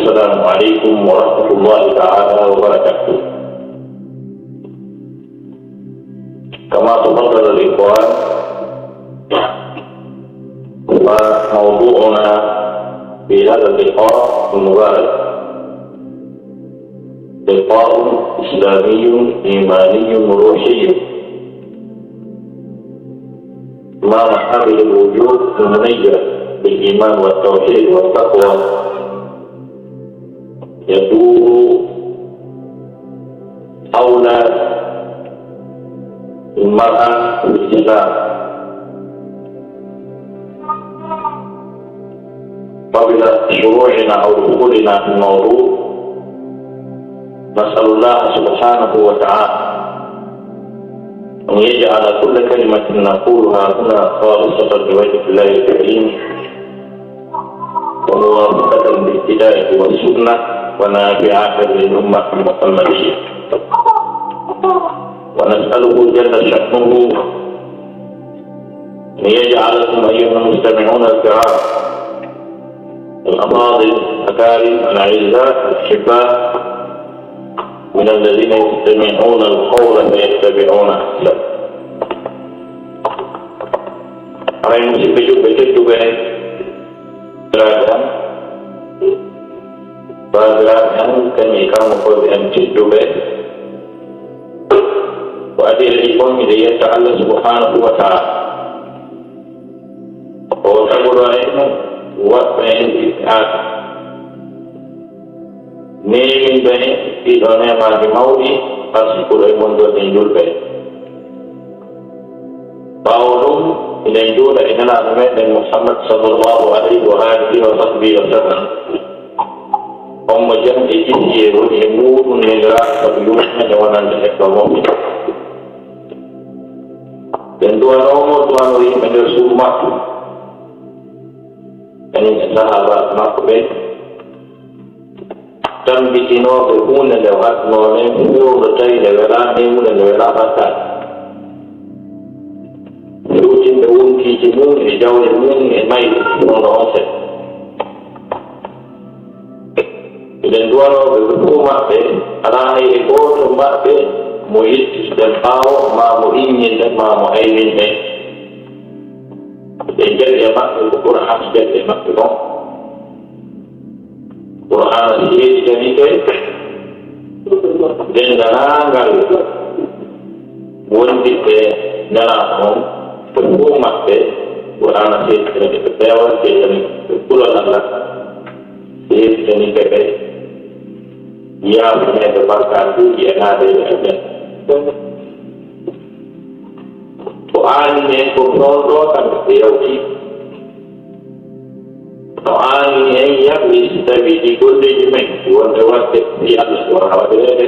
Assalamualaikum warahmatullahi ta'ala wabarakatuh. Kama tafadhal al-ikhwan, موضوعنا في هذا اللقاء المبارك لقاء إسلامي إيماني روحي مع محامل الوجود المنير بالإيمان والتوحيد والتقوى يدور حول المرأة في الإسلام. قبل شروعنا أو دخولنا في الموضوع نسأل الله سبحانه وتعالى أن يجعل كل كلمة نقولها هنا خالصة لوجه الله الكريم وموافقة للهداية والسنة ونافعة للأمة المحمدية. ونسأله جل شأنه أن يجعلكم أيها المستمعون الكرام الأفاضل الأكارم الأعزاء الأحباء من الذين يستمعون القول فيتبعون أحسنه. Apa yang mesti betul-betul juga beragam, beragam kami kamu perlu juga. وأدي لكم إليه تعالى سبحانه وتعالى وتقول علينا وأن الإسعاد نيمين بني في دنيا ما بموضي أسكر منذ تنجل بني قولهم إلى نجول إننا أمين محمد صلى الله عليه وآله وصحبه وسلم أم جمع إجيسي والإمور من الرأس فبيوشنا جوانا لحكمه dan Tuhan nomor Tuhan ini menjadi makhluk. Ini sahabat makhluk. Dan di sini berpun dan lewat nolnya itu bercai lewat nemu dan lewat pasar. Rutin berun kijimu di jauh ilmu ini mai orang set. Dan Tuhan berpun makhluk. Arah ekor makhluk. Mu'id dan tahu ma mu'ingin dan ma mu'aymin dan jadi makhluk Quran jadi makhluk Quran ini jadi dan darangal bukan kita dalam umat Quran ini jadi betul jadi pulau Allah ini jadi kita dia punya keberkatan dia ada Quran ini kontrol kan teori. Quran ini yang bisa digunakan buat lewat setiap orang ada.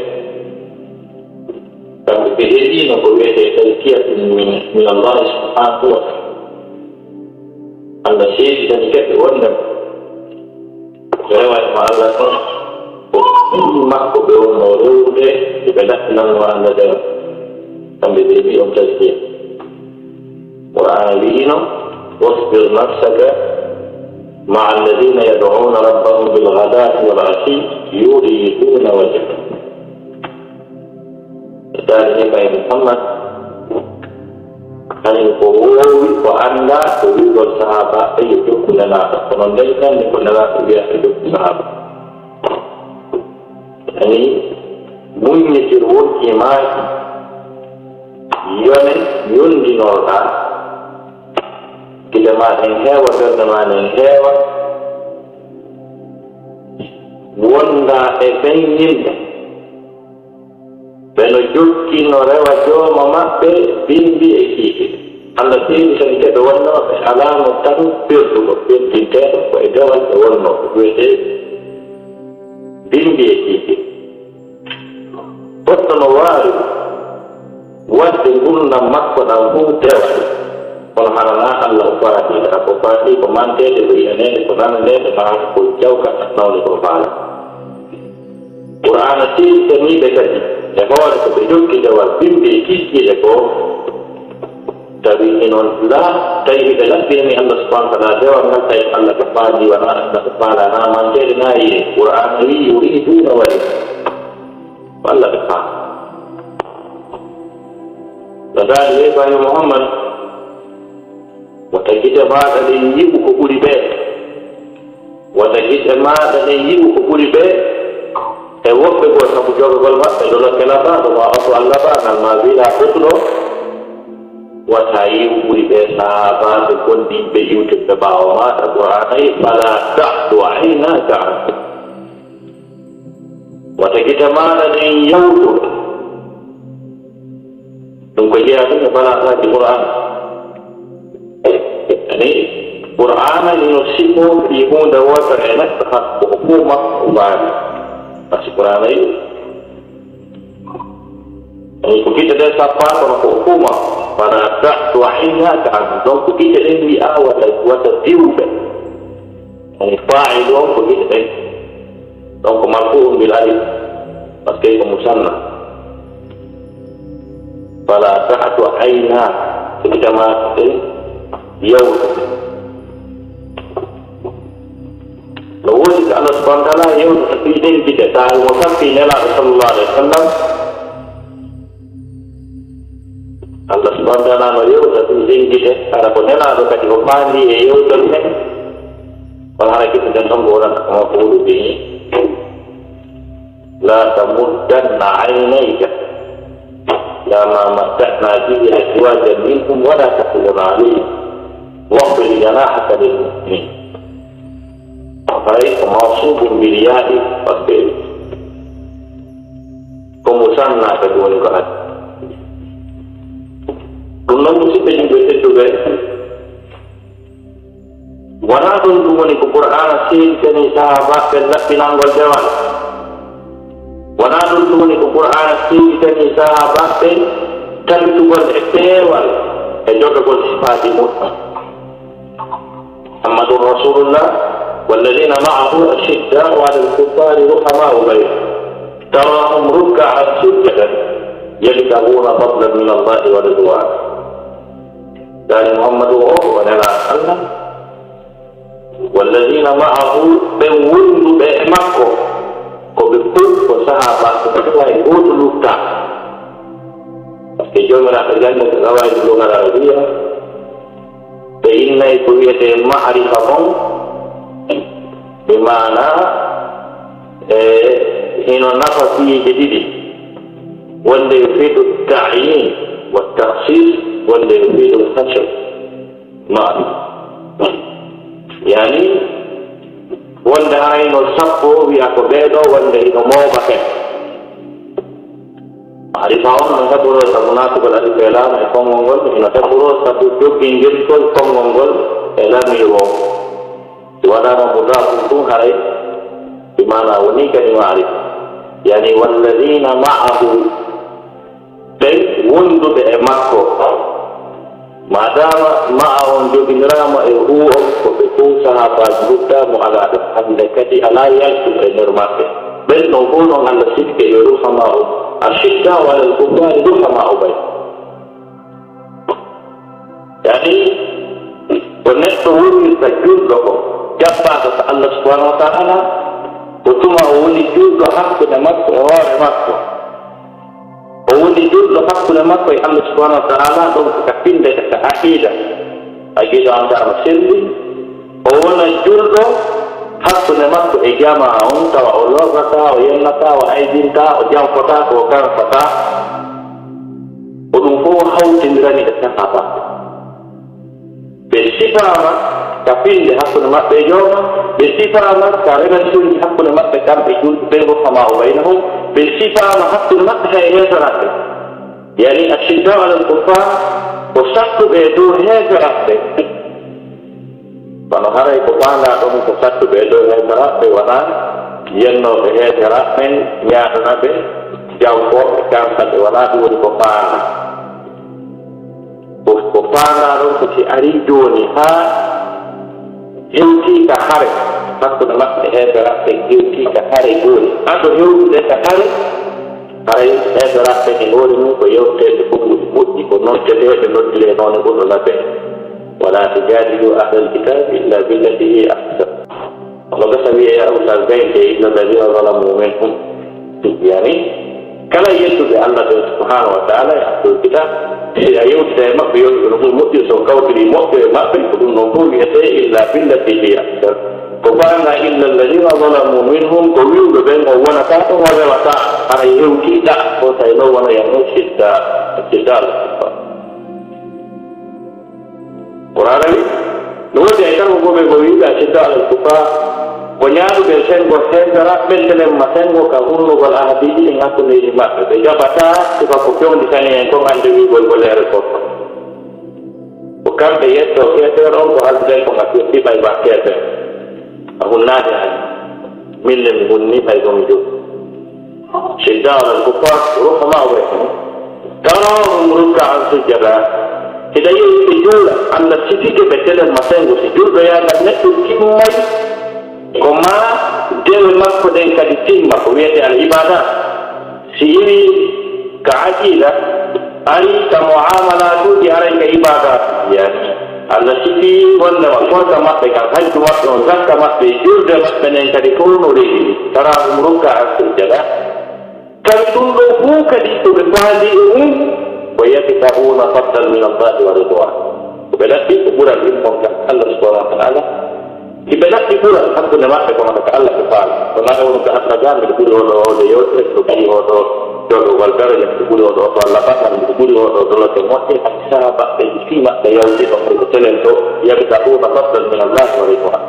Tapi ini nak boleh terkiat min Allah Subhanahu wa Taala. Allah sih dan kita wonder. Lewat Allah tu. Mak ko beon no de dekat nang wana de sambil di om tasbih Quran ini wasbir nafsaka ma'a alladhina yad'una rabbahum bil ghadati wal 'ashi yuriduna wajha. Dan ini Muhammad kan ko ko anda ko sahabat itu kunala penonton di kunala biasa itu sahabat ini muncul wujud iman yun di normal kita main hewan dan main hewan wanda efengin penujut kino rewa jo mama pe bimbi ekiki Allah sih bisa kita wanda alam tahu pilih kita pada wanda gue bimbi ekiki Pertemuan wajib guna makhluk dan hutan pengharalan Allah fadi aku fadi pemantai diberi ini pemantai dengan kujau kat nol di kepala Quran sih ini dekat jawab sebelum kita wajib di kisi leko tawi non la tawi be labbini Allah subhanahu wa ta'ala dewa ngal tawi Allah ko faadi wa na ko faala na man jere nayi Qur'an wi yuriduna wa Allah ko faala dadali ba Muhammad wata gida ma da den yibu ko buri be wata gida ma da den yibu ko buri be e wobbe go sabu jogol mabbe do la kala ba do wa Allah ba nan ma bila futlo wata yibu buri be sahaba de gondi be YouTube be bawo ma da Qur'ani bala ta'du aynaka wata gida ma da den yawtu dum ko jiya dum bala ta Qur'an yani Qur'an yusifu fi hunda wa ta'ala hukuma ubad masih Qur'an itu ini kita dah sapa kalau hukuma pada ta'tu ahina kan donc kita ini awal wa tadiu ini fa'il wa kita donc marfu bil alif pakai musanna pada ta'tu ahina kita masih يوم لو وجد الله سبحانه وتعالى يوم في دين kita tahu وفي نلا رسول الله عليه وسلم Allah subhanahu wa ta'ala yau satu ding kita cara ponela do kati opandi yau terne bahaya kita dan orang mampu ini la tamuddanna 'ainayka lama matta'na bihi azwajan minhum wa la taqul 'alayhim واغفر جناحك للمؤمنين فهي موصوف بالياء والفعل كمثنى kedua kali dunno mesti penjelasan juga wanadun dumani Qur'an sin kani sahabat kala pinanggol dewan wanadun dumani Qur'an sin kani sahabat kan tubal etewal ejoga gol sifati mutlaq محمد رسول الله والذين معه أشداء على الكفار رحماء بينهم تراهم ركعا سجدا يبتغون فضلا من الله ورضوانه قال محمد ونلا الله والذين معه بولد بإحماقه وبكل وصحابة ketika itu luka pasti juga merasakan kegawai di luar Arabia فإن يكوية معرفة بمعنى هنا نفس جديد والذي يفيد التعيين والتخصيص والذي يفيد الحشر معرفة يعني والذي هاي نصفه بأكباده والذي نموه Arifahon mereka pura sabuna tu kalau di Kelang, ekor Mongol, mereka pura satu dua pinggir tu ekor Mongol, Kelang miwo. Tuada memuda untung hari di mana unik ni Arif. Yani walladzina ma'ahu dan wundu be emakko. Madama ma'ahun jubinrama ehu ko betu sahabat buta mu'aladat andekati alayat tu enermate. Ben nongkono ngalasit ke yoru samau. Asyidda wal kufar itu sama ubay. Jadi benar turun tajud loh. Japa kata Allah Subhanahu Wa Taala, utuma uli juga hak penamat orang makro. Uli juga hak penamat Allah Subhanahu Wa Taala untuk kafir dan akidah. Akidah antara muslim. Uli juga hak penamat ijama unta wa Allah kata wa yanata wa aidinta wa jam kota wa kan kota udunfu hautin rani dan apa bersifama tapi hak penamat bejoma bersifama karena suri hak penamat bekam bejul bego sama bainahu bersifama hak penamat hayya salat yani asyidda ala al-kufar wa shaqtu bedu hayya salat Panahara itu mana kamu kesatu bedo yang berat bewana, yang no berat men nyata nabe jauh kok kan bewana dua di kopana. Kopana ro kuci ari doni ha, yuti kahare, aku nama berat yuti kahare doni. Atau yuti kahare, Aray esaraɓe e hoore mum ko yewtede fof moƴƴi ko noddeteɓe noddire noon e ɓurno labbe wala tujadilu ahlal kitabi illa billati hi ahsan ono gasa wiye ya usal gayde illa alladina zalamu minhum yani kala yettude allah ɓe subhanahu wa taala e ahlul kitab a yewtida e maɓɓe yewtude no ɗum moƴƴi so kawtiri moƴƴo e maɓɓe ko ɗum noon fof wiyete illa billati hi ahsan ko banga illa alladina zalamu minhum ko wiwɓe ɓen o wonata ɗon o rewata hara yewtiɗa ko tawi noon wona yano siddal qur'ana wi no wodi e kala ko ɓe ko wiɓe a sidda alal kufa ko ñaaɗuɓe sengo sengara ɓeddenen ma sengo ka hunnugol ahadiji ɗin hakkundeji maɓɓe ɓe jaɓata sifa ko fewndi tani en kon hande wigol gollere goɗɗo ko kamɓe yetto keeteer on ko halden ko ngakki ɗiɓay ba keeteer a hunnaade ani minne mi hunni ɓay komi jogi sidda alal kufa ruhama we tarawhum rukkaan sujjada ida yehi ɓe juula allah sifike ɓe telen ma sengo si julɗo yaga neɗɗo timmay ko ma dewe makko ɗen kadi timma ko wiyete al ibada si iri ka aqida ari ka muamalatuji aray ka ibadat yani allah sifi wondema forka maɓɓe kam hajju maɓɓe on zakka maɓɓe julde maɓɓe nden kadi fof no rewi tarahum rukka an sujjada kadi ɗum ɗo fuu kadi ko ɓe faali e mum ko yabtaguna fadlan min allahi wa ridwan ko ɓe ɗaɓɓi ko ɓural immon kam allah subhanahu wa taala iɓe ɗaɓɓi ɓural hakkunde maɓɓe kono ko allah ɓe faala ko naga wono ko adna ga mbiɗo ɓuri oɗo ode yewtere mbiɗo ɓuri oɗo jogowal daraja mbiɗo ɓuri oɗo oto allah baɗɗan mbiɗo ɓuri oɗo dolote moƴƴe hay saha maɓɓe fi maɓɓe yawti ɗon ko telen to yabtaguna fadlan min allahi wa ridwan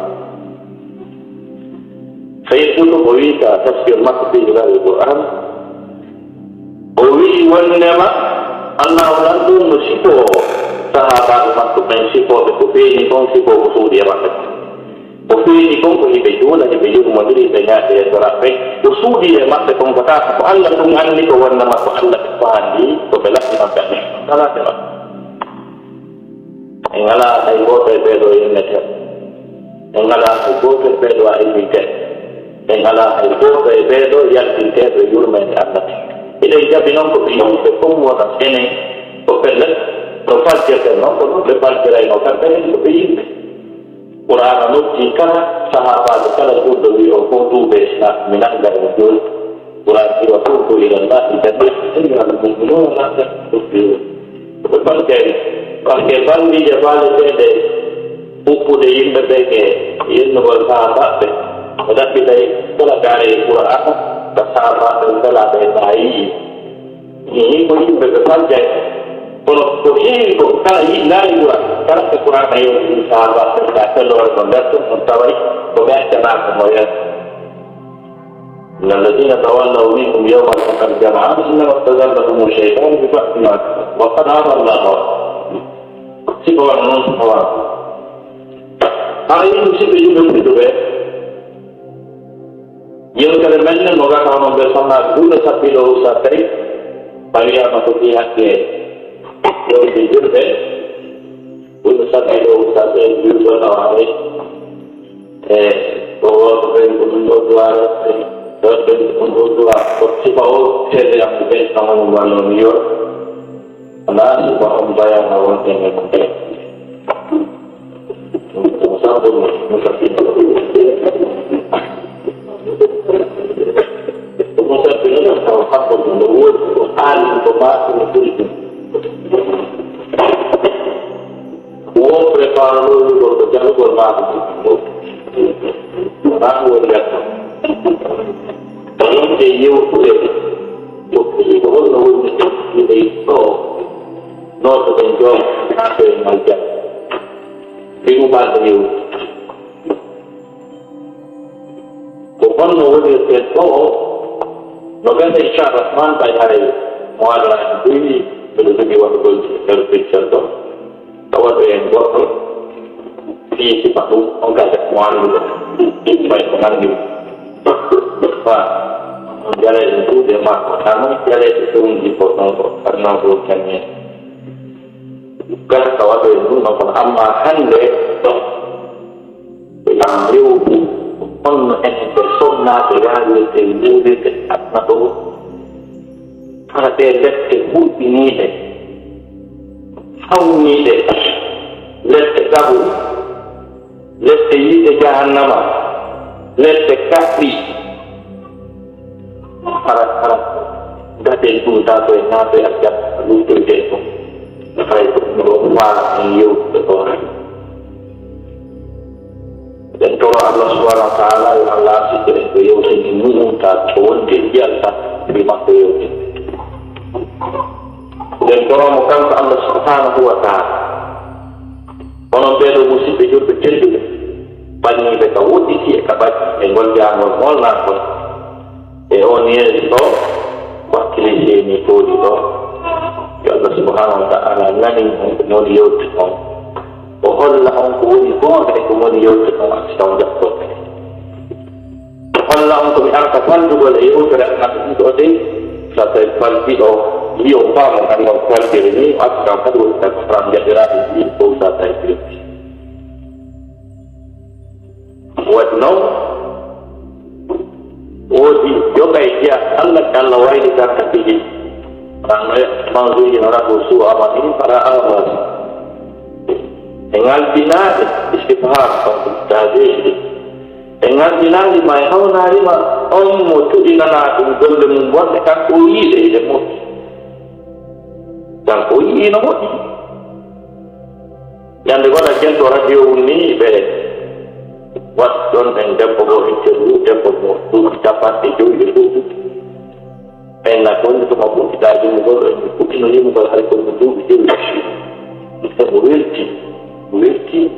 sayid ɗuɗo o wi ka tafsir makko fi jogari qur'an o wi wonnema allah onan ɗum no sifo sahabaɓe makko ɓen sifoɓe ko feeñi kon sifo ko suuɗi e maɓɓe ko feeñi kon ko hiɓe juula hiɓe yurmodiri ɓe ñaade e soraɓɓe ko suuɗi e maɓɓe kon ko tata ko allah ɗum anndi ko wonnama ko allah ɓe faandi ko ɓe laɓɓinamɓe ani salate maɓɓe en ala hay goto e ɓeeɗo yenneten en ala hay goto e ɓeeɗo a inviten en ala hay goto e ɓeeɗo yaltinteɓe yurmede allah eɗen jaɓi noon ko ɓe yimɓe fof wona enen ko pellet no faltirten noon ko ɗum ɓe faltirayno kamɓe hen ko ɓe yimɓe qur'ana noddi kala sahabaɓe kala julɗo wi o fof tuuɓe islam min anda ene jooni qur'an wi wa tuubu ila llahi jami'an almu'minuna la'allakum tuflihun ɓe falteri kanke ballije faaleteɗe ɓuɓɓude yimɓe ɓe ke yennugol sahabaɓe o ɗaɓɓitay kala gaare e qur'ana ka sahabaɓe kala ɓe naayi ni ko yimɓe ɓe faltay kono ko heewi ko kala naari qur'an kala ko qur'ana yewti sahabaɓe ka tellore ko nder ɗum on taway ko ɓe accanaka no yen إن الذين تولوا منكم يوم التقى الجمعان إنما استزلهم الشيطان ببعض ما كسبوا وقد أضل الله سبوا النص فواه هذه المصيبة يجب بدبه يذكر من المغاقة من بسمنا دون سبيله ساتري فليما تطيع كي يوم الجرد دون سبيله ساتري يوم الأوامي وهو بين كل دوار dan untuk dua sifau saya yang kita sama membangun New York, karena sifau membayar awal yang penting. Untuk satu musafir itu kalau satu menurut alim pembahasan itu, uang preparan dulu berjalan bermaksud aku lihat. Kalau dia yaudah, bukti bahwa orang itu not enjoy apa yang mereka diubah dia. Bukan orang itu, bukan isyarat mana hari muara ini berarti waktu berpikir tu, awak yang buat di sepatu orang tak muara itu, baik mengambil. Jalan itu dia mak pertama jalan itu dipotong karena bukannya bukan kawat itu maupun amahan deh yang dia pun persona dengan itu apa tu hade lette huɓɓiniɗe hawniɗe lette gaɓu lette yiɗe jahannama lette kaɓɓi hara gaɗen ɗumta koye naɓe a jat ɗumtoyde ko hay ɗo waala en yewtude ɗon en toro Allah subhanahu wa ta'ala yo Allah sikkiren ko yewtini mu'umta to wonde jiyalta mbi makko yewtini nden toromo kanko Allah subhanahu wa ta'ala onon ɓeeɗo musidɓe julɓe tedduɓe ɓanniɓe ka woɗɗiti e ka ɓaɗi e ngol jangol molnakon e on yeeri ɗo wakkile jeeni tooɗi ɗo yo Allah subhanahu wa ta'ala nani on ko moni yewti on o holla on ko woni goonga e ko moni yewti on taw jattoɓe holla on ko mi arta faldugol e yewtere annaɗo ɗo de so tawi faldi ɗo yi o faamo anndon faldiri ni o accitan kadi woni tan fram jaɗiraɓe yi fof sa tawi firti waɗi noon woodi jogay jeya Allah e Allah wayli garta tigi man zuyina lahu suu amalihi fala amali e ngalbinaade istifham kanko tageji e ngalbinaade ma e hawnaarima on mo tuɗinana ɗum golle mum wonde kanko o yiide ede moƴƴi kanko o yii no moƴƴi ñande gona jento radio mum ni ɓe wat ɗon en debbo go interview debbo mo ɗuuɗi capanɗe joyi e ɗuuɗi en na gonɗi toma ɓuɗɗitaji mugol en puɗɗino yimugol hay kono duuɓi joyi emo welti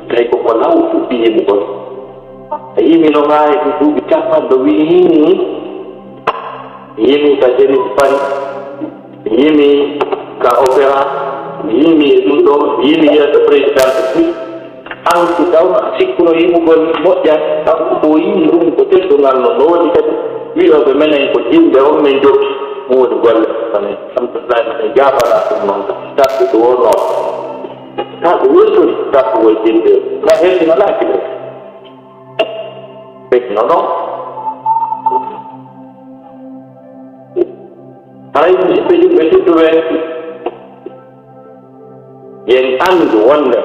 tawi koko law fuɗɗi yimugol a yimi no maayi ɗum duuɓi capanɗo wi yimi yimi ka Jeris Paris yimi ka opéra yimi e ɗum ɗo yimi yeeso président de an si tawno a sikkuno yimugol moƴƴat kanko ko yimi ɗum ko teddungal no woodi kadi wiɗoɓe menen ko jimɓe on min jokki ɗum woni golle ane alhamdulillah e jabana ɗum noon tatɗu ɗo wonno taɗo weltori tatɗugol jimɓe na heddino laaki ɗo ɓeɗno noon haray musidɓe jimɓe tedduɓe yen anndu wonde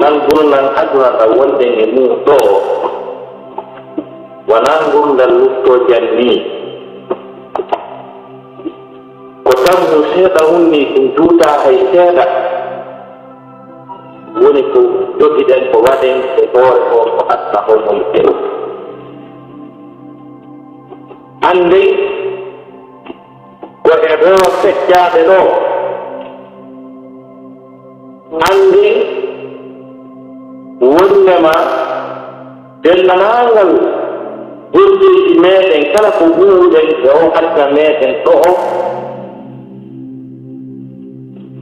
nan gurdal aduna ɗa wonɗen e mum ɗo wona gurdal lufto janni ko tammu seeɗa hunni ɗum juuta hay seeɗa woni ko jogiɗen ko waɗen e hoore o ko adna holmum en ande ko e rewa feccade ɗo ande wondema dennanangal golleji meɗen kala ko huuɗen e o adna meɗen ɗo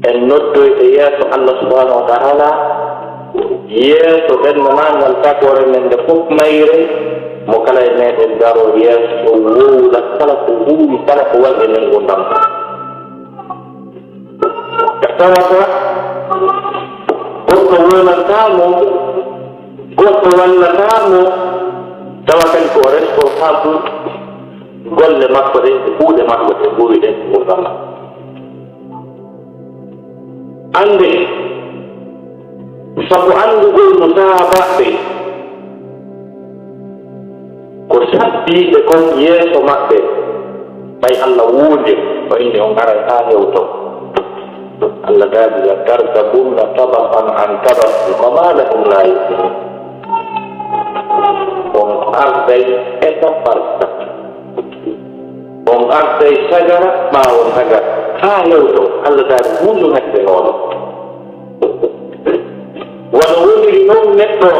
en noddoyde yeeso Allah subhanahu wa ta'ala yeeso dennanangal tagore men nde fof mayre mo kala e meɗen daro yeeso wowla kala ko huuɗi kala ko waɗe men gurdam tawata goɗɗo wonantamo goɗɗo wallatamo tawa kadi ko responsable golle makko ɗen e kuuɗe makko ɗe ɓuri ɗen gurdam makko ande sabu andugol no saabaɓe ko sabbiɓe kon yeeso maɓɓe ɓay Allah wuude o inde on aray ha hewto Allah daadi la tarkabunna tabaqan an tabaq fama lakum la yu'minun on arday étape par étape on arday sagara ɓawo sagara ha hewto Allah daadi hundu hadde noon wano woniri noon neɗɗo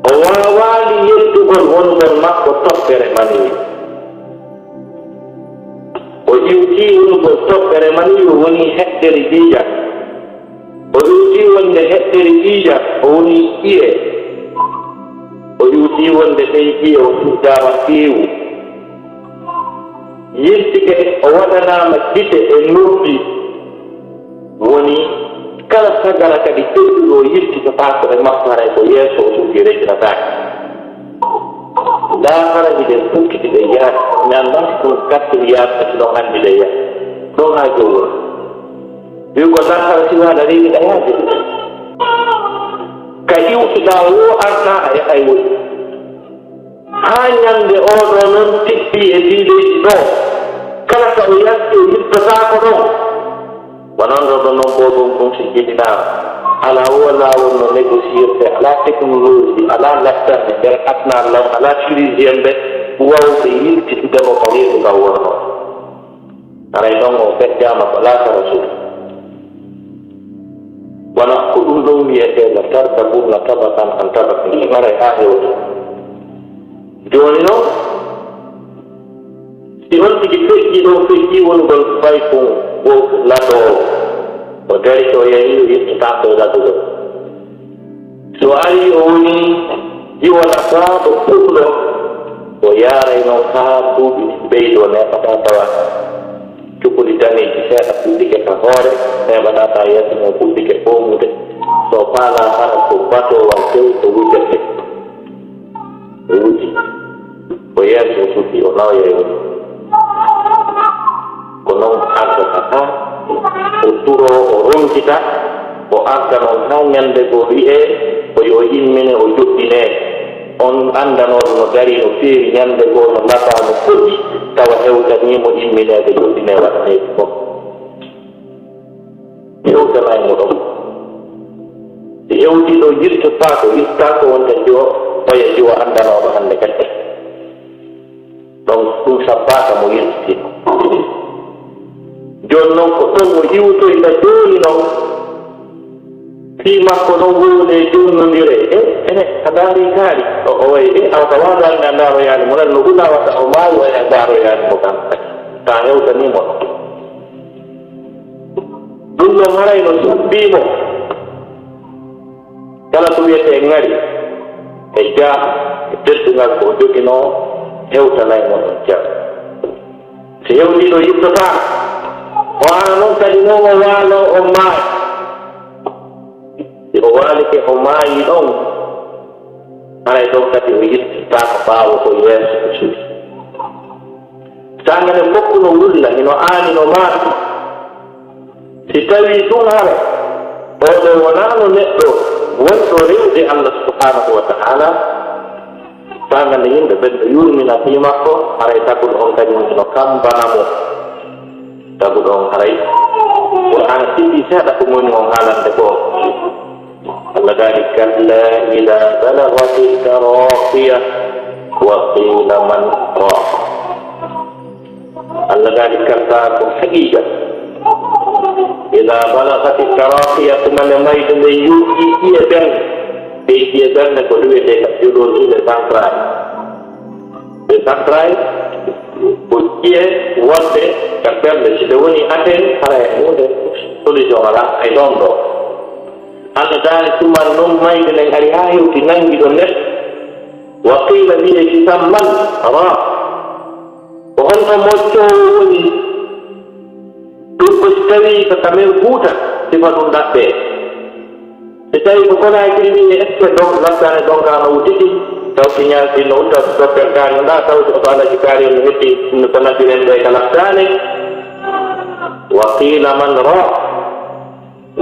o waawali yettugol wongol makko toɓɓere maniyu o iwti wongol toɓɓere maniyu woni heɗɗere jiija o iwti wonde heɗɗere jiija o woni ƴiye o iwti wonde ɓey ƴiye o fuddama feewu yirtike o waɗanama gite e noppi woni kala sagara kadi tedduɗo yirtike pasore makko haray ko yeeso o sugi rejnataki lahara ide fukkitide yaade mi andati ko kattiri yaade ɗon anndide yaade ɗon haa jowuro wi ko lahara siwaɗa rewiɗa yaade ka iwtuɗa wo arta a yahay woni haa ñande oɗo noon tiɓɓi e diideji ɗo kala ka o yatti o yittotako ɗon wonon ɗo noon ko ɗum si jiɗinaama ala wo laawol no négociirte ala technologie ala lattanɓe nder asnal law ala chirurgien ɓe wawɓe yiltitudemo ko reedu law wonno aray noon o feƴƴama ko laata rasul wona ko ɗum ɗon wiyeteela tarda ɓurna tabakan an tabakan aray haa hewta jooni noon si on tigi feƴƴi ɗo feƴƴi wongol fay ko wo ladoo o dari to yehi o yettata e ladugo so ari o woni jiwata faa ɗo ɓurɗo o yaaray noon haa duuɓi ɓeydo neɓata tawa cuɓɓuɗi daneji seeɗa fuɗɗike ka hoore neɓata ta yeeso mo fuɗɗike ɓomude so faala hara ko batowal tew ko wujete o wuji o yeeso o suɗɗi o nawye woni ko noon ardata haa o turo o ronkita o arda noon haa ñande go wi'e o yo immine o joɗɗine on andanoɗo no dari no feewi ñande goo no lafa no foɗi tawa hewtanimo immineede joɗɗine waɗaneedi fof hewtanaymo ɗon si hewtiɗo yirtotaa ko yirtaa ko wonde jo oya jiwa andanoɗo hannde kadi donc ɗum sabbaka mo yirtitino joni noon ko ɗon o iwtoyta jooni noon fii makko noon wowne jonnodire ene a daari kaari o way awta waɗalne a ndaaroyaani mo nan no hula watta o maayi way a ndaaroyaani mo kam ta hewtanimo ɗum ɗon haray no sabbiimo kala ko wiyete ngari e jaa e teddungal ko joginoo hewtanaymo ɗon jam si hewtiiɗo yittotaa o ara noon kadi noon o waalo o maayi si o waalike o maayi ɗon haray ɗon kadi o yittitaako ɓaawo ko yeeso ko suuɗi tangane fof no wulla ino aani no maaɗi si tawii ɗum hara oɗo wonaano neɗɗo wonɗo rewde Allah subhanahu wa ta'ala tangane yimɓe ɓen ɗo yurmina fii makko haray taguɗo on kadi no kambanamo taguɗo on haray qur'an tiɗɗi seeɗa ko moni on haalande ko Allah daali kalla ida balagati taraqiya wa qila man raaq Allah daali karta ko haqiqa ida balagati taraqiya tumane mayde nde yuuɗi ƴiye ɓernde ɓe ƴiye ɓernde ko ɗuwete ka joɗoɗiɓe central ɓe central ko ƴiye wonde ka ɓernde si ɓe woni aten hara e hunde solution ala ay ɗon ɗo Allah daali tuman noon mayde nen ari haa hewti nangi ɗo neɗɗo wa qila wiye kisamman ra ko honɗo moccoowo woni ɗum ko si tawii ko kamen huuta sifa ɗum ɗaɓɓee si tawii ko konaakiri wiye est ce que donc laftane donkaano wutiti tawti ñaasi no utta doppel kaari no ɗaa tawti oto alaji kaari no hetti ko nabbiren ɓe ka laftane wa qila man ra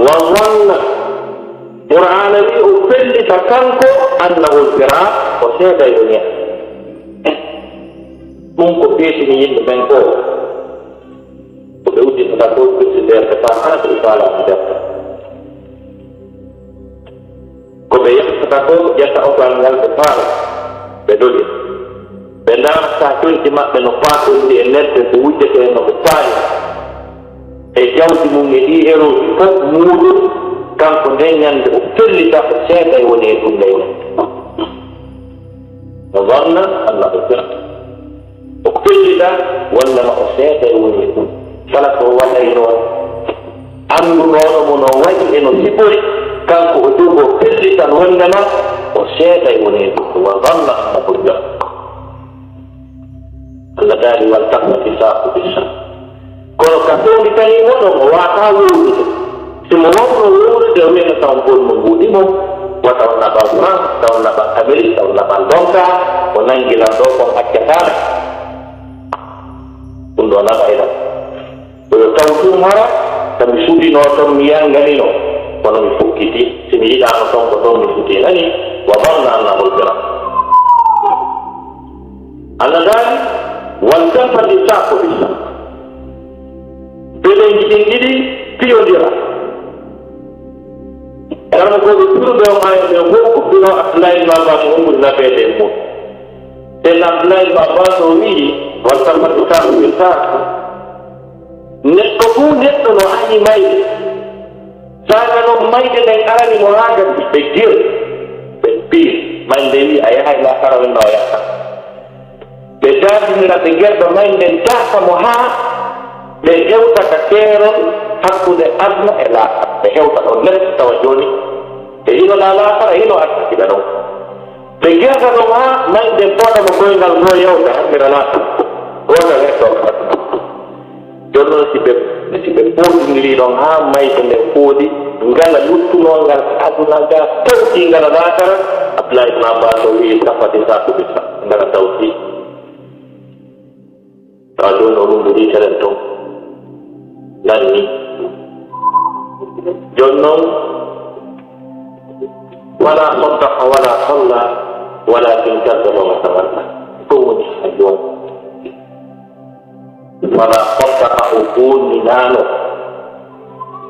wa wanna qur'ana wi o fellita kanko annahu lfira o seeday o ña ɗum ko ɓeetini yimɓe ɓen ko ko ɓe udditata ko ɓirti nderde fa hana ko ɓe faalaɓe nderde ko ɓe yettata ko ƴetta otal ngal ɓe faala ɓe doli ɓe ndaarata coñci maɓɓe no faaɗondi e ledde ko wujjete no ɓe faali e jawdi mum e ɗi eroji fof muuɗum kanko nden ñande o fellita ko seeɗa e woni e ɗum leyne no wanna Allah o fira o fellita wallama o seeɗa e woni e ɗum kala ko waɗay noon anndunoɗo mo no waɗi e no sifori kanko o jogo fellitan wondema o seeɗa e woni e ɗum wa wanna Allah o fira Allah daali wal taqnati saaqu bisa kono ka fewnditani moɗon o waata wuurdude simo wonno wuurdude o wiyata taw gonmo mbuuɗi mo wa taw naɓal France taw naɓal Amérique taw naɓal donka o nanggila do ko akkataan undo na bayda do tawtu mara tan sudi no to miyangani no kono mi fukkiti simi ida no ton ko don mi futti nani wa banna na mulkira anadani wal tanfadi saqo bisa bele ngidi piyo dira karena ko turu be o ay be ko ko Abdullah baba ko ngul na be de mo ten Abdullah baba so wi wal tanfadi saqo bisa net ko fu net no ani mai sana no mai de den arani mo haga be gir be pi mai de wi ay hay la karawen no ya Bedadi nila tinggal bermain dan jasa moha leheuta kakero haku de asma elaka leheuta onet tawajoni hino lala kara hino asa kita dong tinggal kan moha main dan pada mokoy ngal mo yauta miralata wala leto jono si be podi ngili dong ha mai tende podi ngala lutu no ngal aduna ga tawti ngala nakara apply na ba to wi tapati satu bisa ngala tawti Kalau orang beri tertentu, nani, jono, wala sontak, wala solla, wala tingkat dalam masalah, kunis ajuan, wala sontak ukun minano,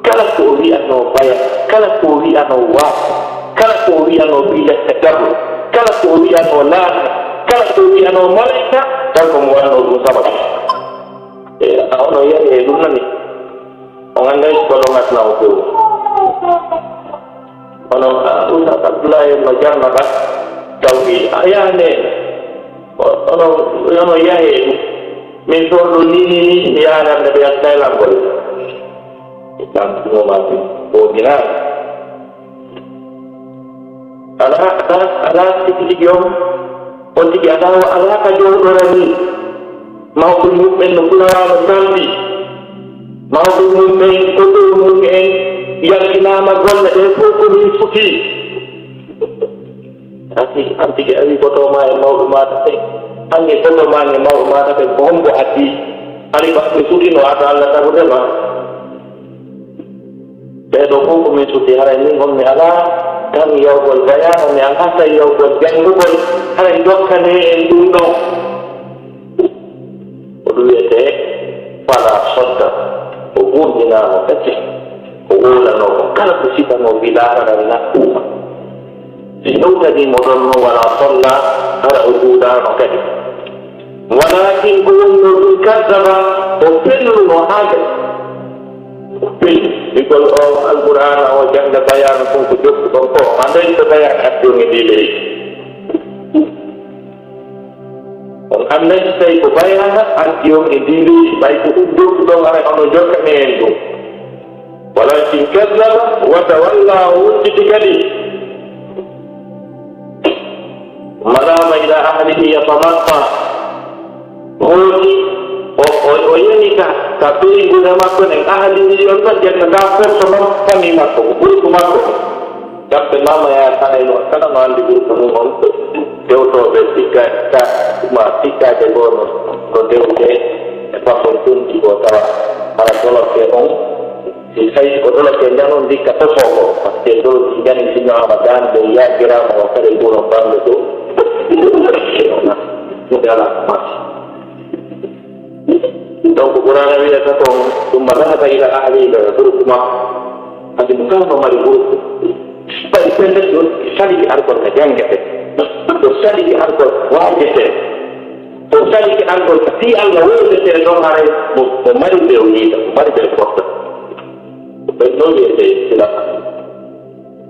kalau kuri anu bayar, kalau kuri anu wah, kalau kuri anu bilas tegar, kalau kuri anu lah, kalau kuri anu mereka, dan kemudian anu sama. Ako no yan doon na ni. Ang guys ko nung at naupo. Ano una taglay majan na ka tawgi ayan ano yan minso ni yan na biyak na lang ko. Isang mo mati o gina. Ala titigyon o tigyan ala ka jo orani. Mau bermukmin nukula bersambi mau bermukmin kutu mukmin yang dinama gol dari kutu suki anti kali foto mai mau rumah tapi angi foto mai mau rumah tapi bombo hati ali pak suki no ada Allah tahu deh mah bedo hukum suki hari ini ngom ala kami yau gol gaya kami angkasa yau gol gang gol hari dok kane endung Duyete para sodda ugun dinamo kecil ugulan no kana kusita no bilara na uma sinuta di modon no wala solla hara uguda no kecil walakin ugun no kadzaba opelu no haga opelu ikol al-Quran o jangda bayan kung kujuk ko andai bayan atung idili Andai saya kebayang antium idili baik untuk dong arah ono jok mengu. Walau singkatlah watawallahu titikali. Marama ila ahlihi yatamatta. Oh ini kah tapi guna makun yang ahli ini orang yang mengafir semua kami makun guru makun. Tapi nama ya sana itu karena mandi guru kamu untuk Deu to betika ta matika de bono to deu de pasong tun di kota para tolak ke on si sai ko tolak ke janon di kata soko pasti do tiga ni singa Ramadan de ya kira mau kare bono bang itu mudahlah mas dong kurang lebih ada tong tumbalah ta ila ahli da guru kuma adi bukan pemari guru pada pendek tu sekali arko kajang gitu Tosali ki arko wajete tosali ki arko ti Allah wajete no mare mo mari be unita mari be porta be no yete sila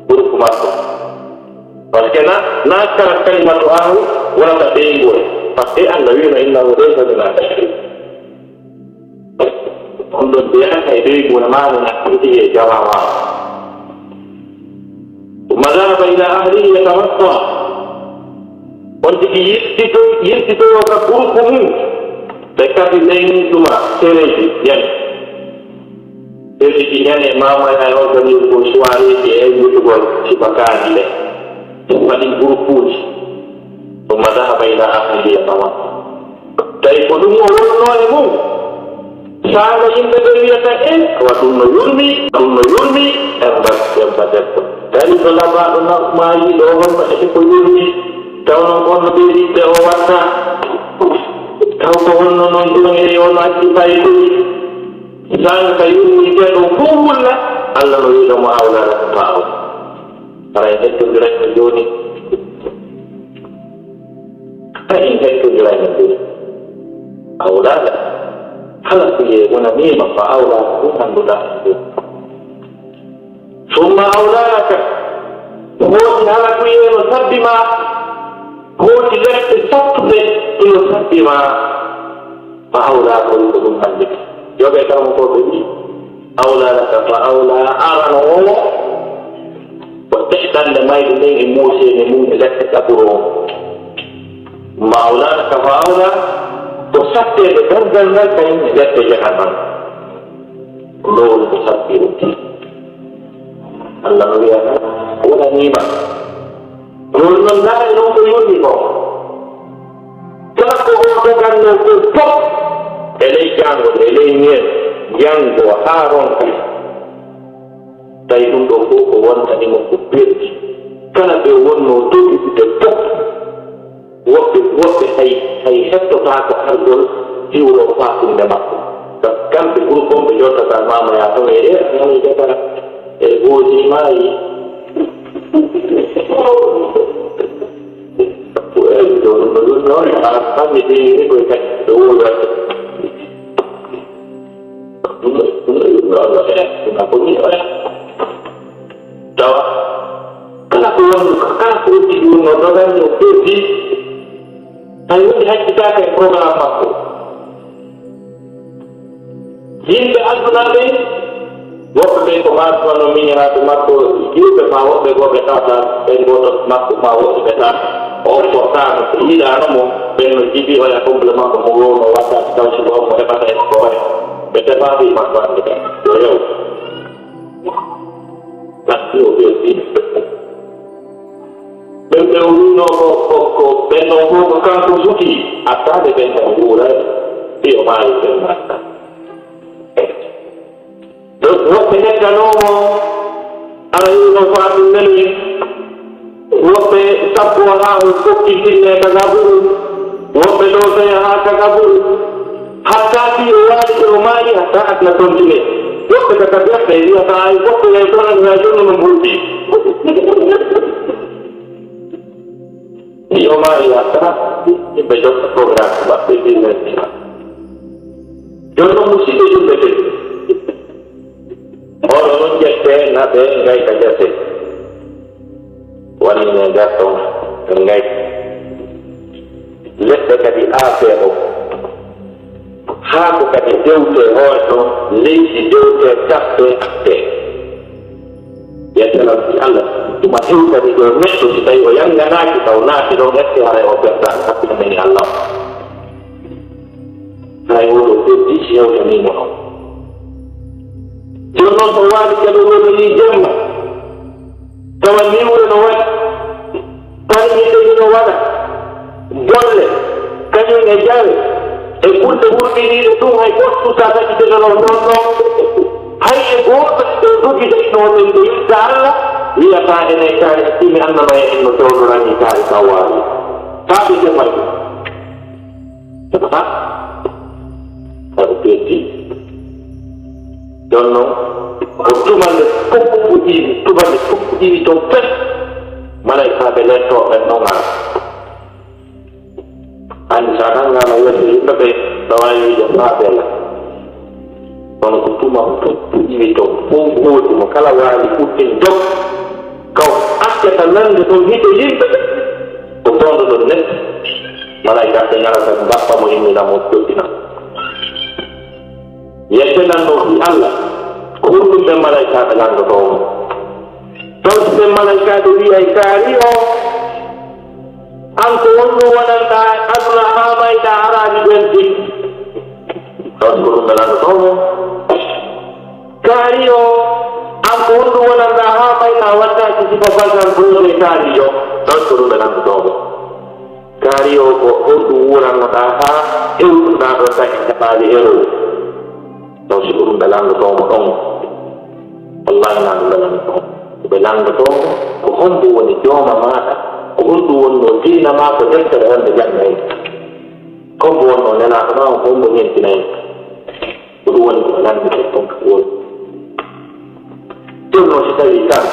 guru kumato paskena na kara kalimatu ahu wala ta bengo pasti Allah wina inna wadesa dina ondo dia kai bengo na mana na kuti jawawa madara ila ahli yatawatta Untuk itu orang guru kumu dekat di lain cuma seri yang jadi ni mama yang orang ni guru suari dia itu guru sipakan ni paling guru puji ثم ذهب إلى أهله يتوضأ tay ko ɗum o wonno e mum saala yimɓe ɓe wiyata en wa ɗum no yurmi emba debbo dari to labaɗo maayi ɗo honno ete ko yurmi taw noon honno ɓeɗiɓɓe o watta taw ko honno noon ɗum e ono acci faykoyi saanga ka yurmi teɗo fof wulla Allah no wiɗo mo awlala ko paaw ara en hettodiranno joni en hettodiranno joni أولادا خلق ونميمة فأولاد أنبدا ثم أولادك هو هلك يسبما هو لك تسبب يسبما فأولاد يقولون ذلك يوجد كلام قولي أولادك فأولى أرنو وتحتل لما يدين موسى نمون لك تكبرون ما أولادك فأولى Pusat dia benar-benar kain dia terjadi lol pusat itu. Allah melihat orang ini mah. Lol mengenai lol ini kok. Kalau kau bukan lol pop, elei yang dua harong. Tapi untuk kau tadi mau kupir. Kalau dia mau tu itu pop. Waktu hay hetto taako argol jiwlo faatude makko kamɓe groupe on ɓe jottata mama ya to e ani defara e gooji maayi noon a fammi deni koye kadi ɗo woodata ko ni oya tawa kala ko wondi ɗum no dogani o feeti ay woni hakkitaake e programme makko yimɓe addunaɓe woɓɓe ɓe ko masmano miñiraɓe makko yiwɓe ma woɓɓe go ɓe tawta ɓen goto makko ma woɓɓe ɓe ta o portano so yiɗanomo ɓen no jibi oya complément ko mo wowno wattati tawci ɗo mo heɓata en ko waɗe ɓe defaɓi makko ande ka yo rew natti o ɓeyti ɓe wino ko ɓenno fof ko kanko suti attade ɓenno wuura ɗi o maayi ɓen matta woɓɓe negganomo ara yino faatu melwi woɓɓe sappo haa o fokkitinne kaga ɓuru woɓɓe ɗotoya haa kaga ɓuru hatta fi o waali o maayi hatta adna tontine woɓɓe kaka ɓerɗe wiyata ay woɓɓe e tonanha jonno no mbulɗi Yoma yata yimɓe jotta programme maɓɓe business ɗima jonno musidɓe yimɓe ɓe oɗo noon ƴette naɓe gayta jate wannine garton ɓe gayta leɗɗe kadi aafe o haako kadi dewte hoore ɗo leydi dewte tappe atte yettenan si Allah tuma hewtani ɗo neɗɗo si tawi o yanganaki taw naati ɗon ette hara o perta hakkilani Allah hay woɗo heddi si hewtanimo on joni noon to waali kadi wono yi jemma tawa niwre no waɗi parmiɗe ino waɗa golle kañum e jawe e ɓurde wurɓiniɗe ɗum hay gostuta kadi deganon ɗon ɗon hay e goto ɗo jogiɗainoɗen ɗo yitta Allah wiyata ene kaari attimi annama e en no tewdorani kaari ka waali faaɓe jemay ɗum heɓata aɗa petti jon noon o tumande foppuɗiɗi toon pet malaikaɓe lettoɓe noon ara andi sa nangama yedde yimɓe ɓe ɗawawi wiide faaɓela kono ko tuma foppuɗiɗi toon fof gooti mo kala waali ɓuɗɗin dog kaw accata nande toon hide yimɓe ɓe ko toonɗo ɗon neɗɗo malaikaɓe ñalata mbappa mo imminamo joɗɗina yette nanno fi Allah ko ɗum ɓe malaikaɓe nandotomo toon so ɓe malaikaɓe wiyay kaari o an ko wonno waɗanɗa aduna ha mayɗa araani ɓelɗi ɗon ko ɗum ɓe nandotomo kaari o an ko wonno waɗanɗa ha mayɗa waɗɗaki sifa basan ɓoore kaari o ɗon ko ɗum ɓe nandotomo scenario ko honɗum wurannoɗa ha ewtuɗaɗo taki jaɓaali ero taw si ɗum ɓe landotomo ɗon wallahi na ɗum ɓe landotomo ɓe landotomo ko honɗum woni jooma maɗa ko honɗum wonno diina ma ko deftere wonde jannayi kombo wonno nelaɗo ma o hombo ñentinayi ko ɗum woni ko landete ton ka woni jonno si tawi tan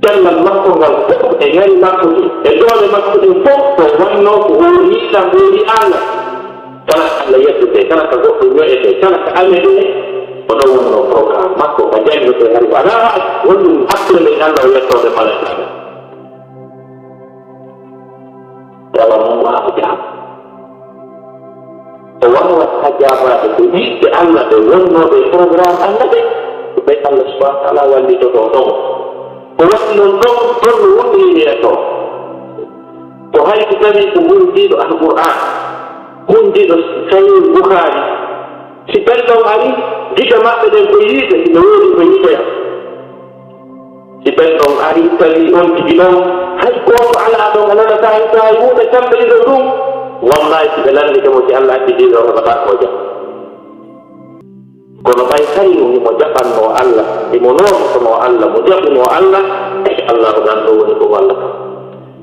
cellal makko ngal fof e ngari makko ɗi e doole makko ɗin fof to wanno ko o yiɗa hooli Allah kala ko Allah yettete kala ko goɗɗo ñoƴete kala ko amede ko ɗon wonno programme makko ko janggote hari wala wonɗum hakkude men Allah o yettode malakaɓe yawa mum wawa jaaba o wawat ha jaabaɓe ko yiɗɓe Allah ɓe wonnoɓe programme Allah ɓe ko ɓe Allah subahana wa taala wallitoto ɗon ko waɗi noon ɗon ɗon no woɗɗiri to ko hay so tawi ko hundiɗo alqur'an hundiɗo sahih bukhari si ɓenɗon ari diga maɓɓe ɗen ko yiide ɓe woodi ko yiiɗoya si ɓenɗon ari tawi on tigi noon hay goto ala ɗon a nanata hen sa wuuɗe kamɓe ɗiɗo ɗum wallahi si ɓe landitemo si Allah accidiɗo heɓata ko jam kono ɓay kari imo jaɓanno Allah imo noototono Allah mo jaɓuno Allah Allah ɗan ɗo woni ko wallata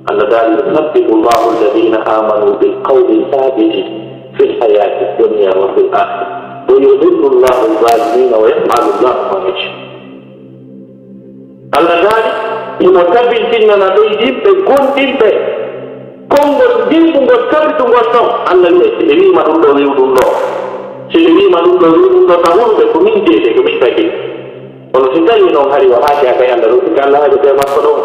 Allah daali yusabbitu llahu alladina amanu bilqawli sabiti fi lhayati dunia wa fi l akhira wa yudillu llahu alzalimina wa yafalu llahu ma yacha Allah daali imo tabintinnana ɓey yimɓe gonɗinɓe konngol ndingugol tabitugol ɗon Allah wi ɓe wima ɗum ɗo wiw ɗum ɗo si ɓe wima ɗum ɗo wiw ɗum ɗo tan wonɓe ko min jeede ko min tagi kono si tawi noon hari o haaji a kay Allah ɗo sika Allah haaji ɓe makko ɗon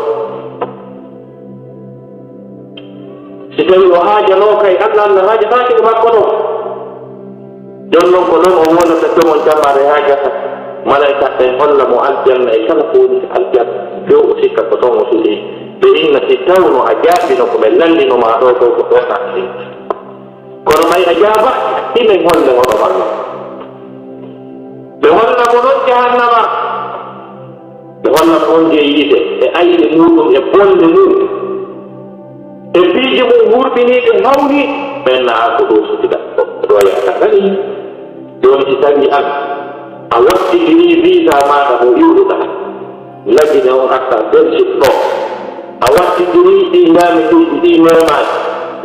si tawi o haajano kay Allah Allah haajataake ko makko ɗon jon noon ko ɗon o wonata tomon jammare haajata malaika ɓe holla mo aljanna e kala ko woni aljanna few o sikka ko ɗon o suɗi ɓe inna si tawno a jaaɓino ko ɓe landinoma ɗo ɗo ko ɗota kono may a jaaba himen holle hono manno ɓe holla mo ɗon jahannama ɓe holla mo on je yiide e ayde muɗum e bolle mum e piiji mum hurɓiniɗe hawni ɓenna ko ɗo sutiɗa ɗo yata kadi joni si tawi an a wattidiri visa maɗa mo iwɗuɗa lagine on arta belgique ɗo a wattidiri ɗi ñametuji ɗi memaji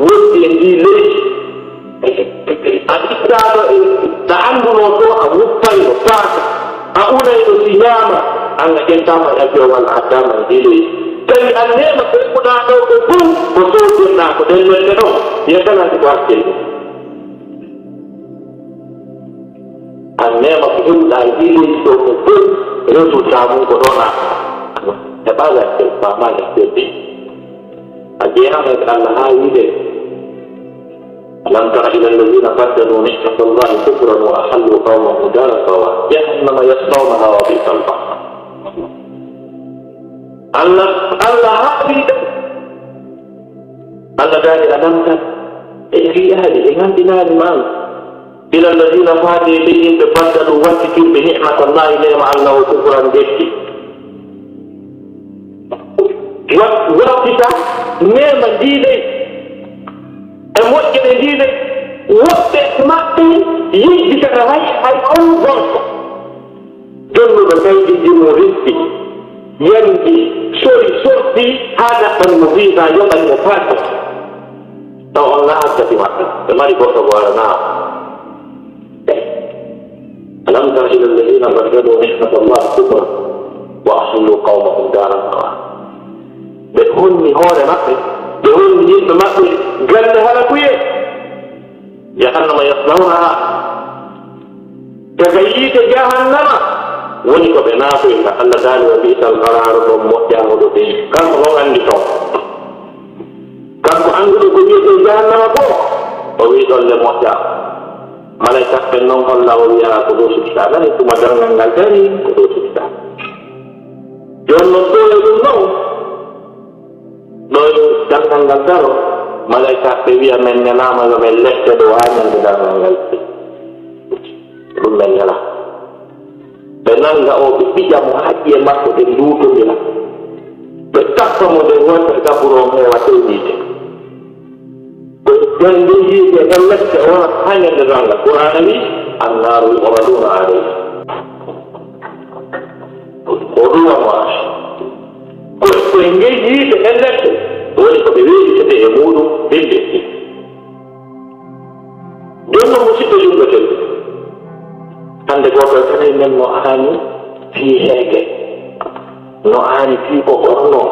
wotti e ndi leydi a ittaɗo e ɗa annduno to a wuppayno saaka a unayno si ñaama an a ƴettama e avion a addama e ndi leydi tawi an nema ɓeɓɓuɗa ɗo ko fum ko sodirɗa ko ɗelwelde ɗon yetanati ko hakkille an nema ko himɗa e ndi leydi ɗo ko fum résultat mum ko ɗon a heɓaga tel famaga telɗi a jeeyama e Allah ha wiide ألم تر إلى الذين بدلوا نعمة الله كفرا وأحلوا قومهم دار البوار جهنم يصلونها وبئس المصير الله هذه الله قال ألم تر في أهله إيمان بنا الإيمان إلى الذين فاتوا إليهم بدلوا وكفروا بنعمة الله إليهم أنه كفرا جدي وقتها نعمة ديني moƴƴere ndiide woɓɓe maɓɓe yiɗitata hay on gonko jonnuɗo kayɗiji mo risqi yanndi sorti haa ɗaɓɓan mo visa yoɓani mo passeport taw on lahakkati maɓɓe ɓe mari goɗɗo ko waranaa alam tara ila alladina baddalu nicmata allah kufra wa ahillu qawmahum dara bawar ɓe honni hoore maɓɓe ɓe wonni yimɓe maɓɓe galle halakuye jahannama yaslawnaha daga yiite jahannama woni ko ɓe naatoyta Allah daali wa bi'sal qararu ɗon moƴƴamoɗo ɓe kanko non anndi ton kanko annduɗo ko wiyete jahannama ko o wi ɗon le moƴƴa malaika ɓen noon holla o wiya ko ɗo sukita nani tuma darngal ngal dari ko ɗo sukita joni noon ɗo e ɗum non ɗo darngal ngal daro malaika ɓe wiya men ñalama yo men lette ɗo ha ñande darngal ngal ɗum men ñala ɓe nanga o ɓe ɓiƴa mo haƴƴi e makko ɓe luutodira ɓe tappa mo nde wotere gaburo heewa tewɗiide jonde yiide ellette wona hañande ranga qur'ana wi annaru yuraduna alayhi ko ɗum wonwaata koye ngel yiide ellette woni ko ɓe weeɗitete e muɗum bimɓe jonno musidɓe jumɓeten hande goto tani men no aani fii heege no aani fii ko ɓorno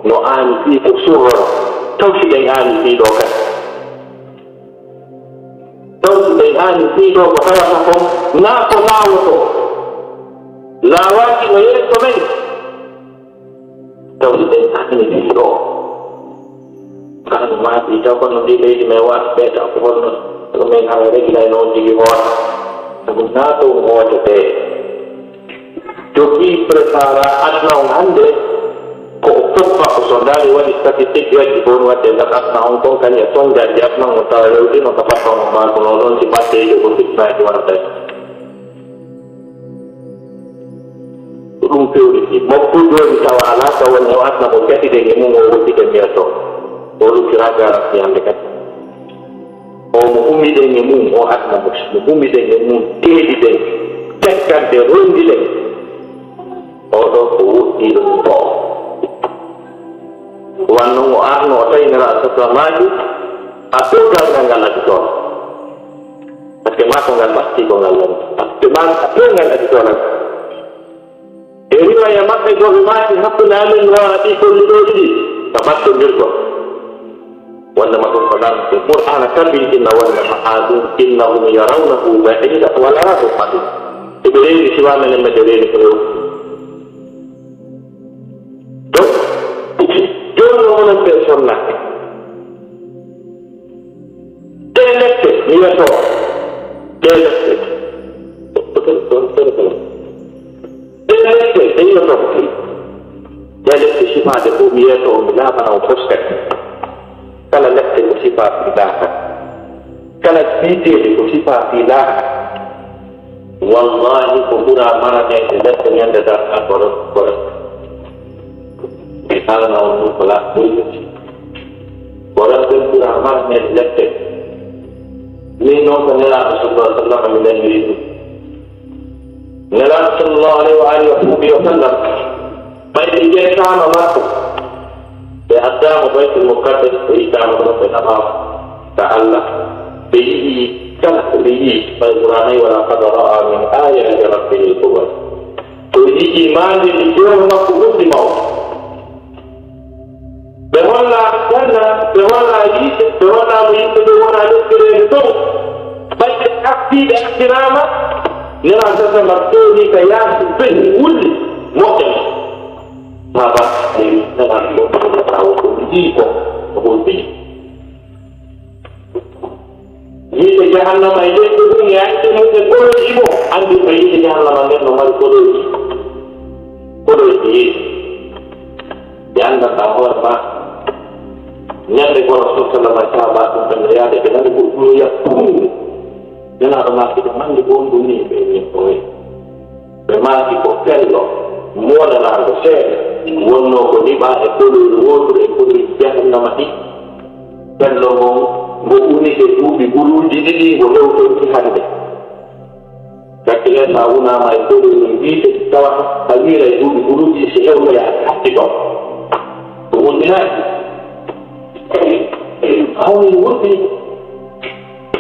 no aani fii ko surroro taw si ɗen aani fii ɗo kadi taw si ɗen aani fii ɗo ko tawata kon naa ko laawoto laawaaki no yeeso men taw si ɗen aani fii ɗo kan maaɗi taw kono ndi leydi men waata ɓeeta ko honno ko men hawa regilay noon jigi hoota sabu naato hootete jogii prépara adna on hannde ko o foppa ko so ndaari waɗi statistique waddi fof wadde ndat adna on kon kadi e songaji adna on tawa rewɗino ko fattono maako noon ɗon si batteejo ko fitnaaji warata ko ɗum fewriti mokko jooni tawa alaa taw woni o adna mo jatide e mum o woddide mbiyatoo o rukkira garanti hannde kadi o mo ummiɗen e mum o adna mo ummiɗen e mum teeɗiɗen tekkande rondiɗen oɗo ko woɗɗiɗo ɗo wanno o arno o taynira a sasamaji a pewgal ngal ngal adi toon par ce que ma ko ngal batti ko ngal lan par ce que ma a pewgal adi toon e riwaya maɓɓe goɓe maati hakkunde amen wona ɗi kolliɗo ɗiɗi ko battodirgo wonnama ɗum ko ɗan e qur'ana tabintinna wonnama ha ɗum innahum yarawnahu baida wala rahu qadim eɓe reeni siwa menen mbeɗe reeni ko rew donc joni onon personne nakke ɗe lette mi wiyato ɗe lette ɗe lette ɗe yiyato ɗe lette sifade fof mi wiyato mi laabana o poskat kala lette ko sifa filaaka kala fiiteede ko sifa filaaka wallahi ko ɓura maranede lette ñande darta koɗo mi kalana on ɗum ko laa ɓoyɗoti ko rasten ɓura maranede lette min noon ko nelaaɗo sallallahu sallam mi nanniri ɗum nelaaɗo sallallahu alayhi wa alihi wa sahbihi wa sallam ɓayde jeetama makko ɓe addama baytul muqaddas ɓe yittama ɗo ɓe naɓama ka allah ɓe yiɗi kala ko ɓe yii fay qur'anayi wala qad ra'a min ayati rabbihi l-kubra to yiɗi mande ɗi joono makko ɓurɗi mawɗo ɓe holla janna ɓe holla yiite ɓe hollamo yimɓe ɓe wona deftereede toon ɓayɓe aktiiɓe aktirama nena sasama tooni ka yaasi behi wulli moƴƴe baba dewi dengan tahu kunci kok kunci ini jahannam ini dunia itu mungkin boleh ibu ambil bayi jahannam ini nomor boleh yang tak tahu apa yang dikorosok selama sahabat penderita dengan ibu ya pun dengan orang kita mandi pun dunia ini boleh memang kita kalau muda lalu saya wonno ko ɗiɓa e kolol woɗɗo e kolol jahannama ɗi bello mon mo unide duuɓi guluuji ɗiɗi mo hewtonti hannde gakkile sa wunama e kolol wiide tawa a wiira e duuɓi guluuji si hewnoya hatti ɗon ko wondinaaki hawni wurdi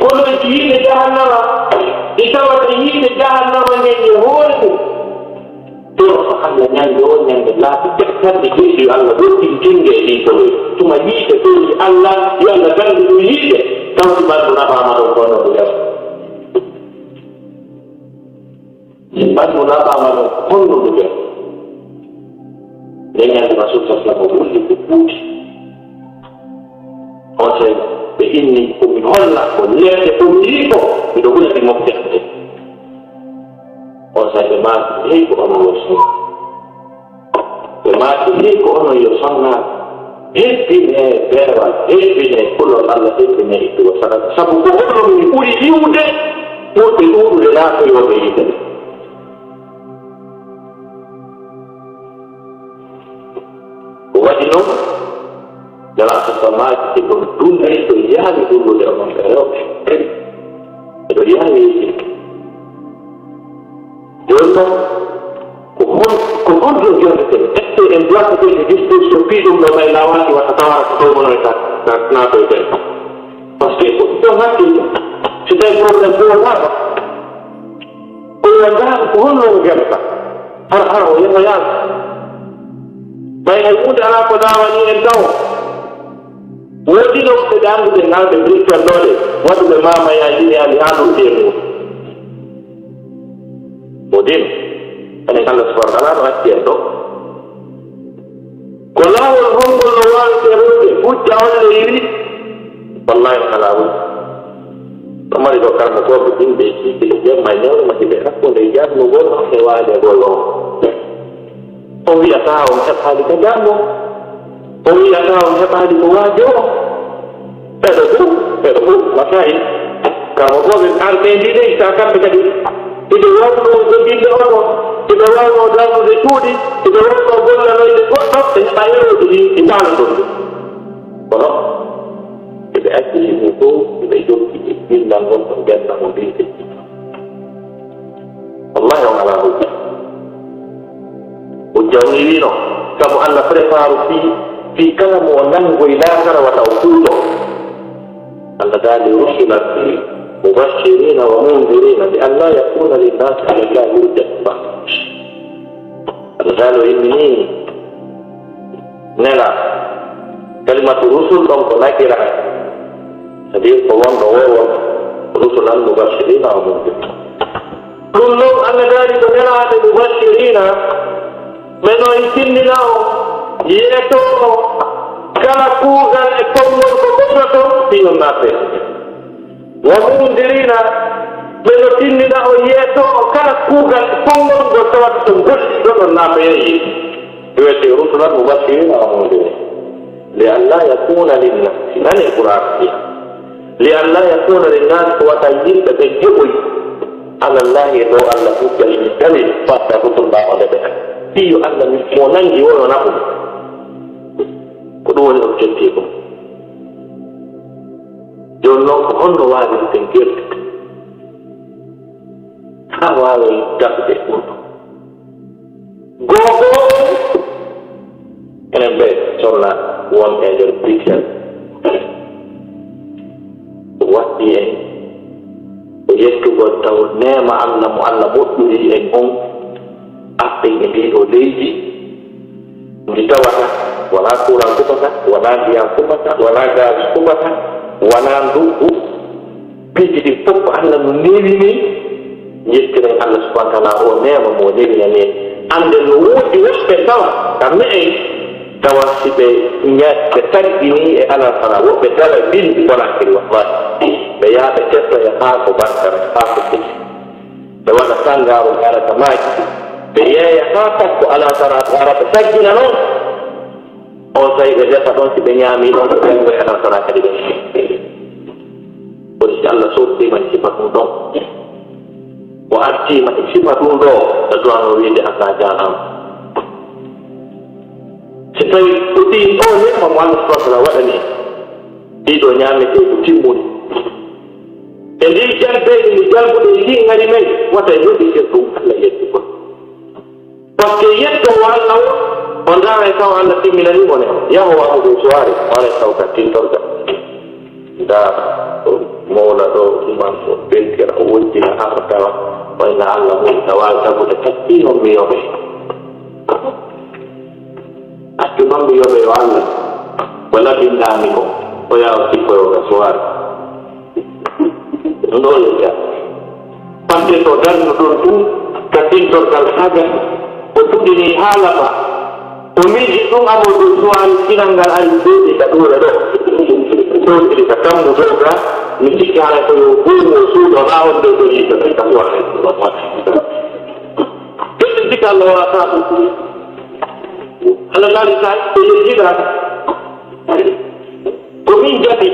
kololji yiide jahannama ɗi tawata yiide jahannama nden e hoore ɗum ɗo hande ñande o ñande laaɓi tekkande jeeɗi allah ɗoɗɗin jenge ɗi koye tuma yiite toji allah yo allah gande ɗum yiide tawti ɓandu naɓama ɗon kono ɗo yam ɓandu naɓama ɗon honno ɗo yam nde ñande rasul sa sallam o wulli ko ɓuuti on sey ɓe inni komi holla ko leerde komi yii ko miɗo wulati mofterde on saɓe maaki hey ko ono yo son ɓe maaki hey ko ono yo sonna hebbine beewal hebbine kulol allah hebbine ittugo sadaka sabu ko ono mi ɓuri yiwde ɓurɓe ɗuuɗude naatoyoɓe yiide ko waɗi noon jala sa maaki ko ɗum ɗum ay to yaami ɗullude o noon ɓe rewɓe eɗo yaami joni noon ko honɗo jondeten est ce que en doit faire des dispositions piiɗum ɗo may lawaki watta tawara ko towmonoy ta natoyten par ce que ɗon hakkille si tawi probléme ko wonama ko wondaaka ko honnomo jannata hara o yehoyaama ɓay hay hunde ala ko nawani en taw woodi ɗo ɓe andude ngalɓe briccannode waɗuɓe mamayaji ani ha ɗum temu modin enen Allah subhanahu wa ta'ala no acci en ɗo ko laawol hongol no wawete rewde hujja on le yiɗi wallahi ala hujja ɗo mari ɗo karma koɓe yimɓe cikkile jemma ñewre mahiɓe hakkunde jarnugol e waadegol o o wiyata on heɓaali ko jarno o wiyata on heɓaali ko waajo o ɓeɗo fof masayi karma koɓe arɓe ndiɗe sa kamɓe kadi iɓe wawno joginde ono iɓe wawno darnude cuuɗi iɓe wawno gollanoyde goɗɗo ɓe heɓa yerode ɗi ɗi mbaalotonde kono eɓe accii ɗum fof eɓe joggi e gillal ngon ɗo genda mo mbiyete wallahi on ala hujja hujja on wino sabu Allah prépare fi kala mo nangoye laakara wata o kuuɗo Allah daali rusulan مبشرين ومنذرين بأن لا يكون للناس على الله حجة بعد قالوا إني نلا كلمة رسل دونك نكرة سبيل قوام دوار رسلا مبشرين ومنذرين كلهم أن ذلك نلا مبشرين من يمكننا يأتوا كلا كوغا أكمل كبرة في الناس ومنذرين من تننا ويأتوا كلا كوغا أكمل كبرة في الناس يأتي رسلا مبشرين ومنذرين لئلا يكون للناس من القرآن لئلا يكون للناس وتجيب تجيبي على الله يدعو الله يجعل الكلم فاتحة الله عليه فيه أن المونانجي ونقل كدول أبجدتكم جونوك هنو وادي تنكير هاوالي جاكتك كنتو غوغو كان بيت صلى one angel picture واتي yettugo taw nema Allah mo Allah moƴƴuri en on appen e ndiɗo leydi ndi tawata wala courant kubata wala ndiyam kubata wala gaz kubata wala nduggu piiji ɗi fof Allah no newi ni yettiren Allah subahana taala o nema mo newina ni ande no woodi woɓɓe tawa kamɓe en tawa si ɓe taggini e ala sala woɓɓe tawa bindi wonakiri wallahi ɓe yaha ɓe teftoya haa ko battara haa ko fiti ɓe waɗa sangaro ɓe arata maaji ɓe yeeya haa takko ala sara ɓe ara ɓe taggina noon on tawi ɓe defa ɗon si ɓe ñaami ɗon ɓe jango e ala sara kadi ɓe kono si Allah sottima e sifa ɗum ɗon o artima e sifa ɗum ɗo ɓe duwano wiide asa janama si tawi ɗuɗɗi o nema mo Allah subahana taala waɗani ɗiɗo ñaameteeko timmuɗi e ndi jalbeeɗe ndi jalbuɗe ndi ngari men wata yoɗi e ɗum Allah yettugol par ce que yettowo Allah o ndaara e taw Allah timminanimo ne yaho waɗude soirée wala taw ka tintorga ndaara mawla ɗo iman o ɓeltira o wojjina haa tawa wayno Allah mum tawa tagude tattinon mi yoɓe accu noon mi yoɓe yo Allah wala bindaami ko o yawa sikkoyoga soirée ndole ja pante to darno ɗon fuu ka tintorgal haga o tuɗini haala ma o miiji ɗum amoɗo suwani kinal ngal ari beeɗi ka ɗuura ɗo ɗoɗiri ka tammu ɗoga mi sikki haala koyo ɓuymo suuɗo ha on ɗo ɗo yiɗo ɗen ka suwa ɓeɗi sikka Allah wata ɗum Allah laali sa ɓe yejjiɗa ko min jaɓi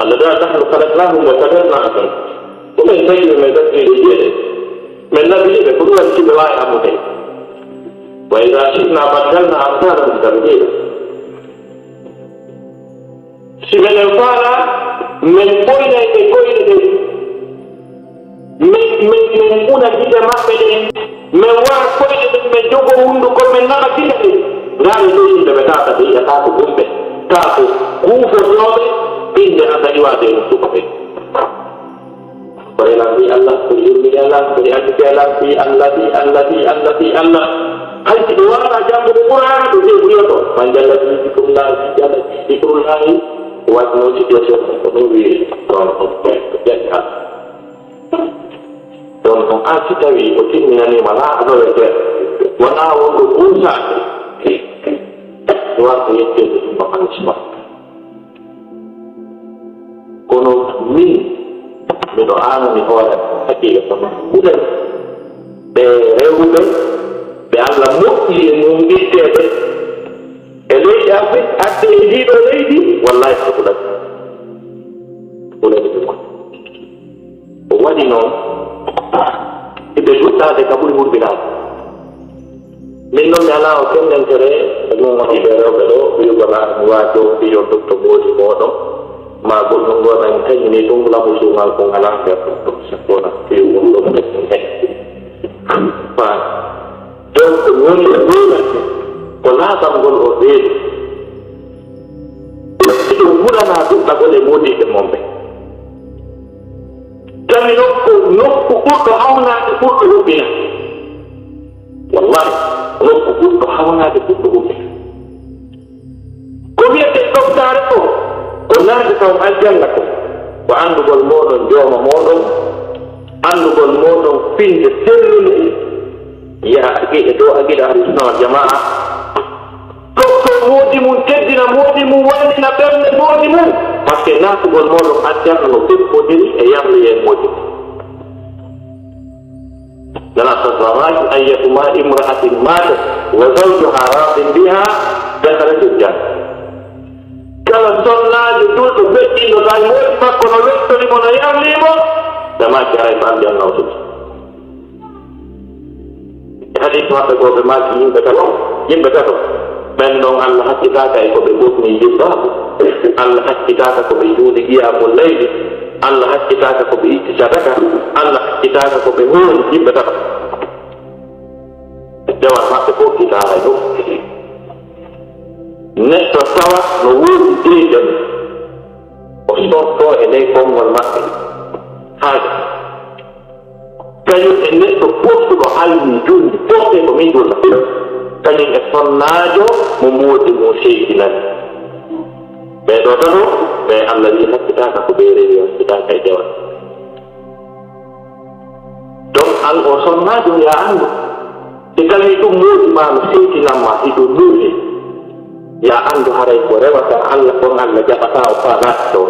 Allah daa nahnu khalaqnahum wa qadarnahum ko men tawi men dasiri jeeɗe men nabiriɓe ko ɗum waɗi siɓe wawi amude wa ida shi'na baddalna amsalahum tamdila si menen faala min ɓoynayɓe koyɗe ɗe min una gide maɓɓe ɗe min wara koyɗe ɗen min jogo hunduko min naɓa gide ɗe ngaɓe ɗo yimɓe ɓe tata ɓe yiɗata ko ɓumɓe ta ko kuufotoɓe inde Allah iwade hunduko ɓe Kore lambi Allah, kore ilmi Allah, kore adike Allah, fi Allah, fi Allah, fi Allah, fi Allah. Hai si doa jambu Quran tu dia beliau tu. Manjala zikrullah, manjala zikrullah. Buat no situasi ekonomi orang kerja. Orang asli tawi okey minani mana ada lagi. Wana untuk usaha. Buat itu makan semua. Kono min berdoa ni orang hati sama bukan bereuben beranggap mukti mungkin tiada elok apa ada ini boleh ini wallahi sebulan boleh itu wadi no itu juta de kabul berbeda minum jala okey dan cere mengenai bero video bala wajib video untuk di modo Mabuk nunggu orang kain ini tu pula usungan pengalang ya untuk sekolah di untuk mengenai. Pak, jom kemudian bulan, kolabang gol odet. Itu bulan aku tak boleh mudik ke mombe. Kami nukku ke hauna ke kutu rupina. Wallahi, nukku ke hauna ke kutu rupina. Kau biar tekok tarik Benar kita mengajar laku. Ando bol modon joma modon, ando bol modon fin de selu. Ya agi itu agi dari sunnah jamaah. Kau mudi muncul dina mudi muwani na berne mudi mu. Pakai nak bol modon ajar lalu tip mudi ayam liye mudi. Dalam sesuatu ayatuma imraatin mata, wazawjuha radin biha, dakhala jannah. Kalau solat itu tu beti no dalam muka kono lekto ni mana yang limo, sama cara panjang langsung. Hadis masa kau bermati ini berkata, mendong Allah kita kau berbuk ni juga, Allah kita kau berbuk dia mulai, Allah kita kau berisyarat, Allah kita kau berbuk ni berkata. Jawab masa kau kita itu. Nesto sawa no wuri dijan o sotto e ley konngol maɓɓe haaja kañum e neɗɗo postuɗo halmi jundi poste ko min julna kañum e sonnaajo mo moodi mo seydinani ɓeɗo tano ɓe Allah wi hakkitaka ko ɓe rewi hakkitaka e dewal donc an o sonnaajo ya anndu si tawi ɗum moodi ma no seydinanma hiɗo nuuri ya andu haray ko rewata Allah ko Allah jabata o faat do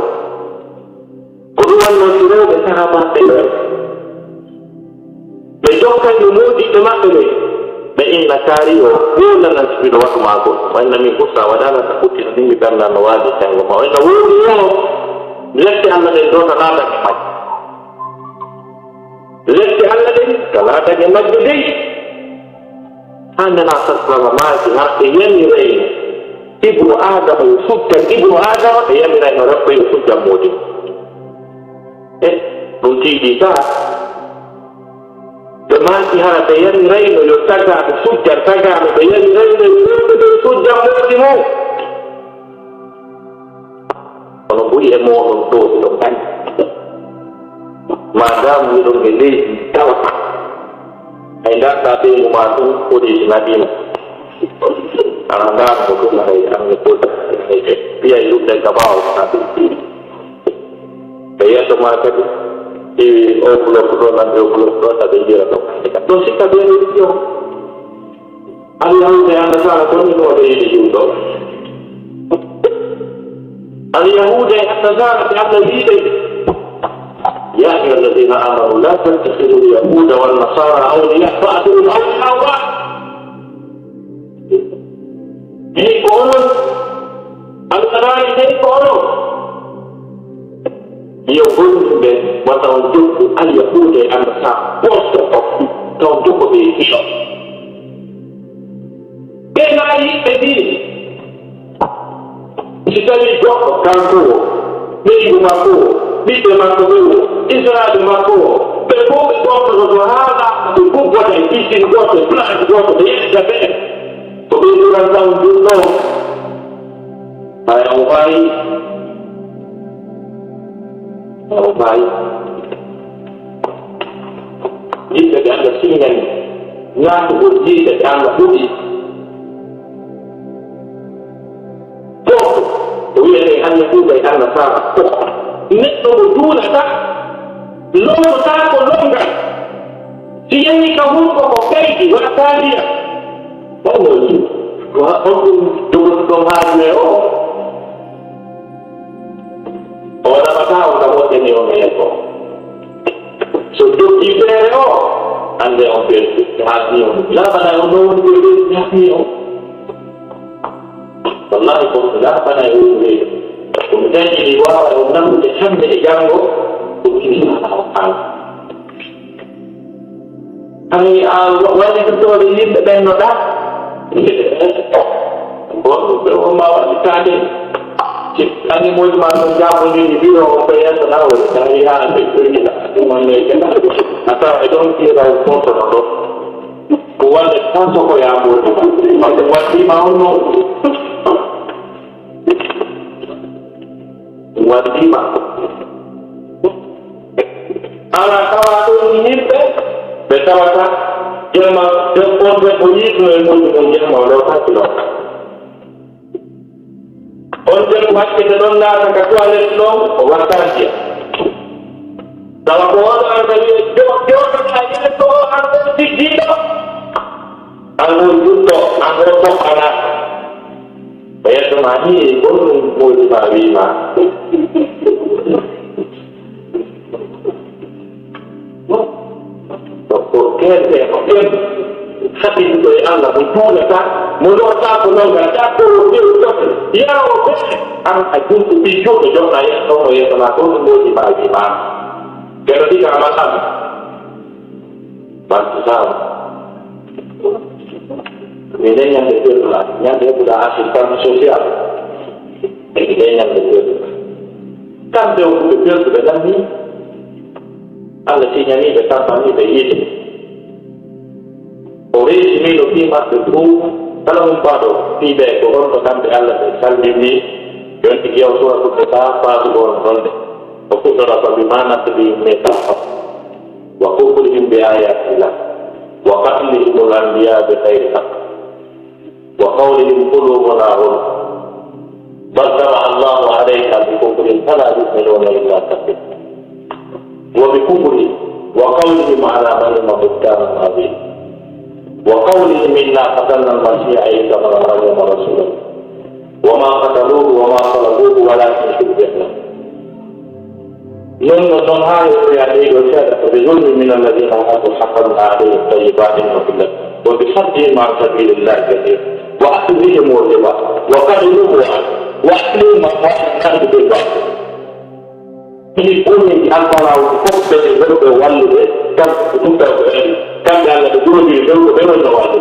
ko dum wonno sirobe sahaba be jokka ni modi be mabbe be inna kari o wala na sibido watu mago wala mi kusa wadala takuti ni banda no wadi tango ma wala wodi yo lekki Allah de do tanata ki ma lekki Allah de tanata ki ma de anda na sallallahu alaihi wa sallam yemi rei Ibnu Adam yusukkan Ibnu Adam ya mina noroko yusukkan modi bunti dita demati hara tayari reino yusukkan yusukkan taga tayari reino yusukkan modi mo kalau bui emo untuk dokan madam minum ini tahu hendak tapi mematu kodi nabi Anak bukan lagi ang ikut dia hidup dari kabau tapi dia semua itu di pulau nanti pulau tadi dia tu terus kita dia itu Allah yang salah pun itu ada di situ Allah yang salah ada di situ ya ayyuhalladzina amanu la tattakhidul yahuda wan nasara awliya ba'dhum awliya ba'd ini konon antara ini konon dia pun berbatang tubuh al-Yahudi an-Nasara poster of tahun tubuh di hidup kenai ini sekali jok kantor Mimi mako, bibi mako wewe, Israeli mako. Pepo kwa kuzohala, kubwa na isi ngote, plan ngote, yeye bebe. Kubiru za unduno. Haya ubai. Ubai. Jika Anda singan ngaku uji dan Anda uji. Tuya hanya juga Anda salah. Ini berdua tak, long tak longgar. Siapa ni kamu kau pergi waktu dia? Oh ni, gua orang dulu hari oh. Orang tahu kamu ni orang yang kau. Sudah diberi anda yang berhati orang. Lapa nak orang berhati orang. Wallahi pun lapa nak orang berhati. Kemudian jadi wah orang macam ni jangan begini orang. Hari awal yang kedua ini dan noda. Boleh berumah tadi. Kami mau masuk jauh di biro payah tahu dari hal itu kita cuma mereka atau itu kita sponsor atau kuat sponsor kau yang boleh atau wajib mau no wajib mau anak kawan ini betul tak jangan sponsor bunyi tu mau lepas tu Onde buat kita donna ketua leslong wawasan dia. Kalau orang dari jauh saja itu anggur tinggi, anggur juto, anggur topanak. Bayar kemari pun boleh bagi mah. Okey. Hati itu Allah betul tak? Mulut tak pun enggak jatuh dia. Ya okey. Aku tu bijak bijak saya tahu ya sama aku boleh bagi mah. Kalau tidak malam. Masuk. Ini yang betul lah. Yang dia sudah asisten sosial. Ini yang betul. Kan dia betul sudah ni. Allah sinya ni betapa ni begini. Oleh ini lebih masuk kalau umpado tiba orang bersampai Allah salib ini yang tiga usul kita apa orang orang aku sudah bagaimana sedih mereka waktu kulim biaya sila waktu ini bulan dia berkaitan waktu ini puluh bulan berkata Allah alaika bikukurin fala bismillah illa takbir wa bikukurin waktu ini ma'ala mabukkan nazim وقولهم إنا قتلنا المسيح عيسى بن مريم رسولا وما قتلوه وما صلبوه ولكن شبه له لن نصنعه بيده وشهادة بظلم من الذين هادوا حقا عليهم طيبات وكلا وبصدهم عن سبيل الله كثير وأخذهم الربا وقتلوه وأكلهم أموال الناس بالباطل ini pun yang diantara hukum dari berwali kan hukum dari kan dalam dulu di dalam berwali.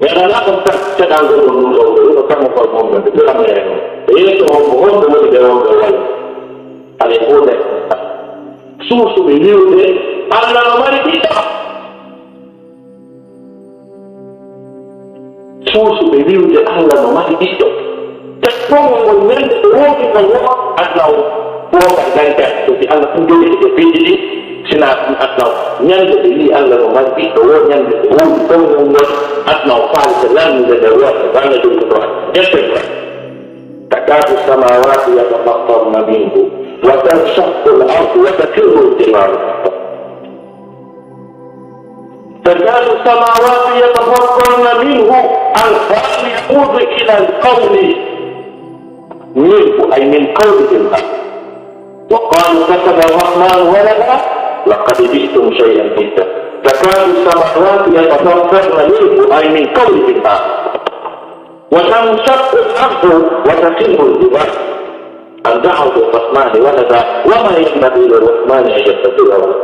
Yang ada kan sedang dulu kan mau itu namanya. Ini tu mohon dulu di dalam berwali. Ada pun susu beliau deh Allah nomor kita. Susu beliau deh Allah nomor kita. Terpong mengenai orang kita atau bukan ganti tu Allah tunjuk di video sinar atau nyanda ini Allah mengerti orang yang beruntung atau fal selam dari Allah karena itu Tuhan jadi takatu samawati yatafattarna minhu wa tanshaqqu al-ardu wa takirru al-jibal takatu samawati yatafattarna minhu al-fal yaqud ila al-qawli minhu ay min qawli وقالوا كتب الرحمن ولدا لقد جئتم شيئا جدا تكاد السماوات يتفطرن منه اي من قوله الله وتنشق الارض وتخر الجبال ان دعوا للرحمن ولدا وما ينبغي للرحمن ان يتخذ ولدا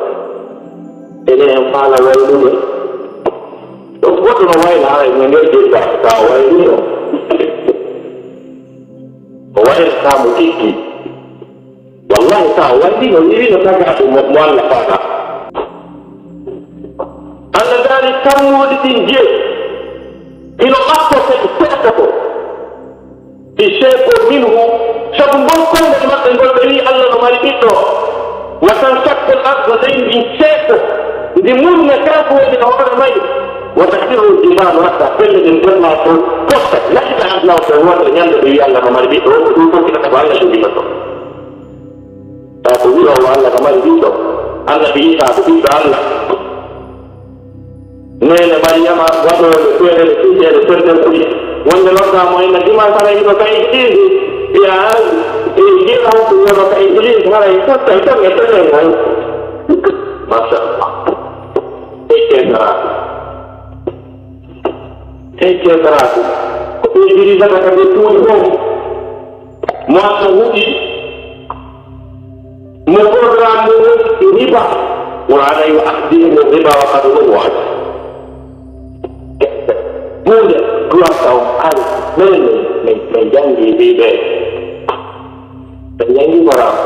اليهم قال ويلون اخبطنا ويل على من يجد ويلون ويل كامو كيكي yang tahu ini naga umum la fata anda dari kamu ditinggi ino akko seto disebut minhu sabungkon dari makan berbeli Allah nomari itu wasan sakul akko dari inseko di mulnya kaku di orang lain وتكثير الإيمان وتكثير الجنة قصة لا يتعب له سواد الجنة بي الله كما ربيته ويقول كده تبعنا شو بيته تقول له الله كما ربيته الله بيته بيته الله نين مريم وضع لسوية لسوية لسوية لسوية وإن الله موين كما سنة يبقى إجليل يا إجليل هو يبقى إجليل كما يكتب يتنين ما شاء الله إيه teratu diri kita akan dituduh masa uji memprogram riba wala yu'addimu riba wa qadru wa'ad mudah dua tahun menjanji riba menjanji barang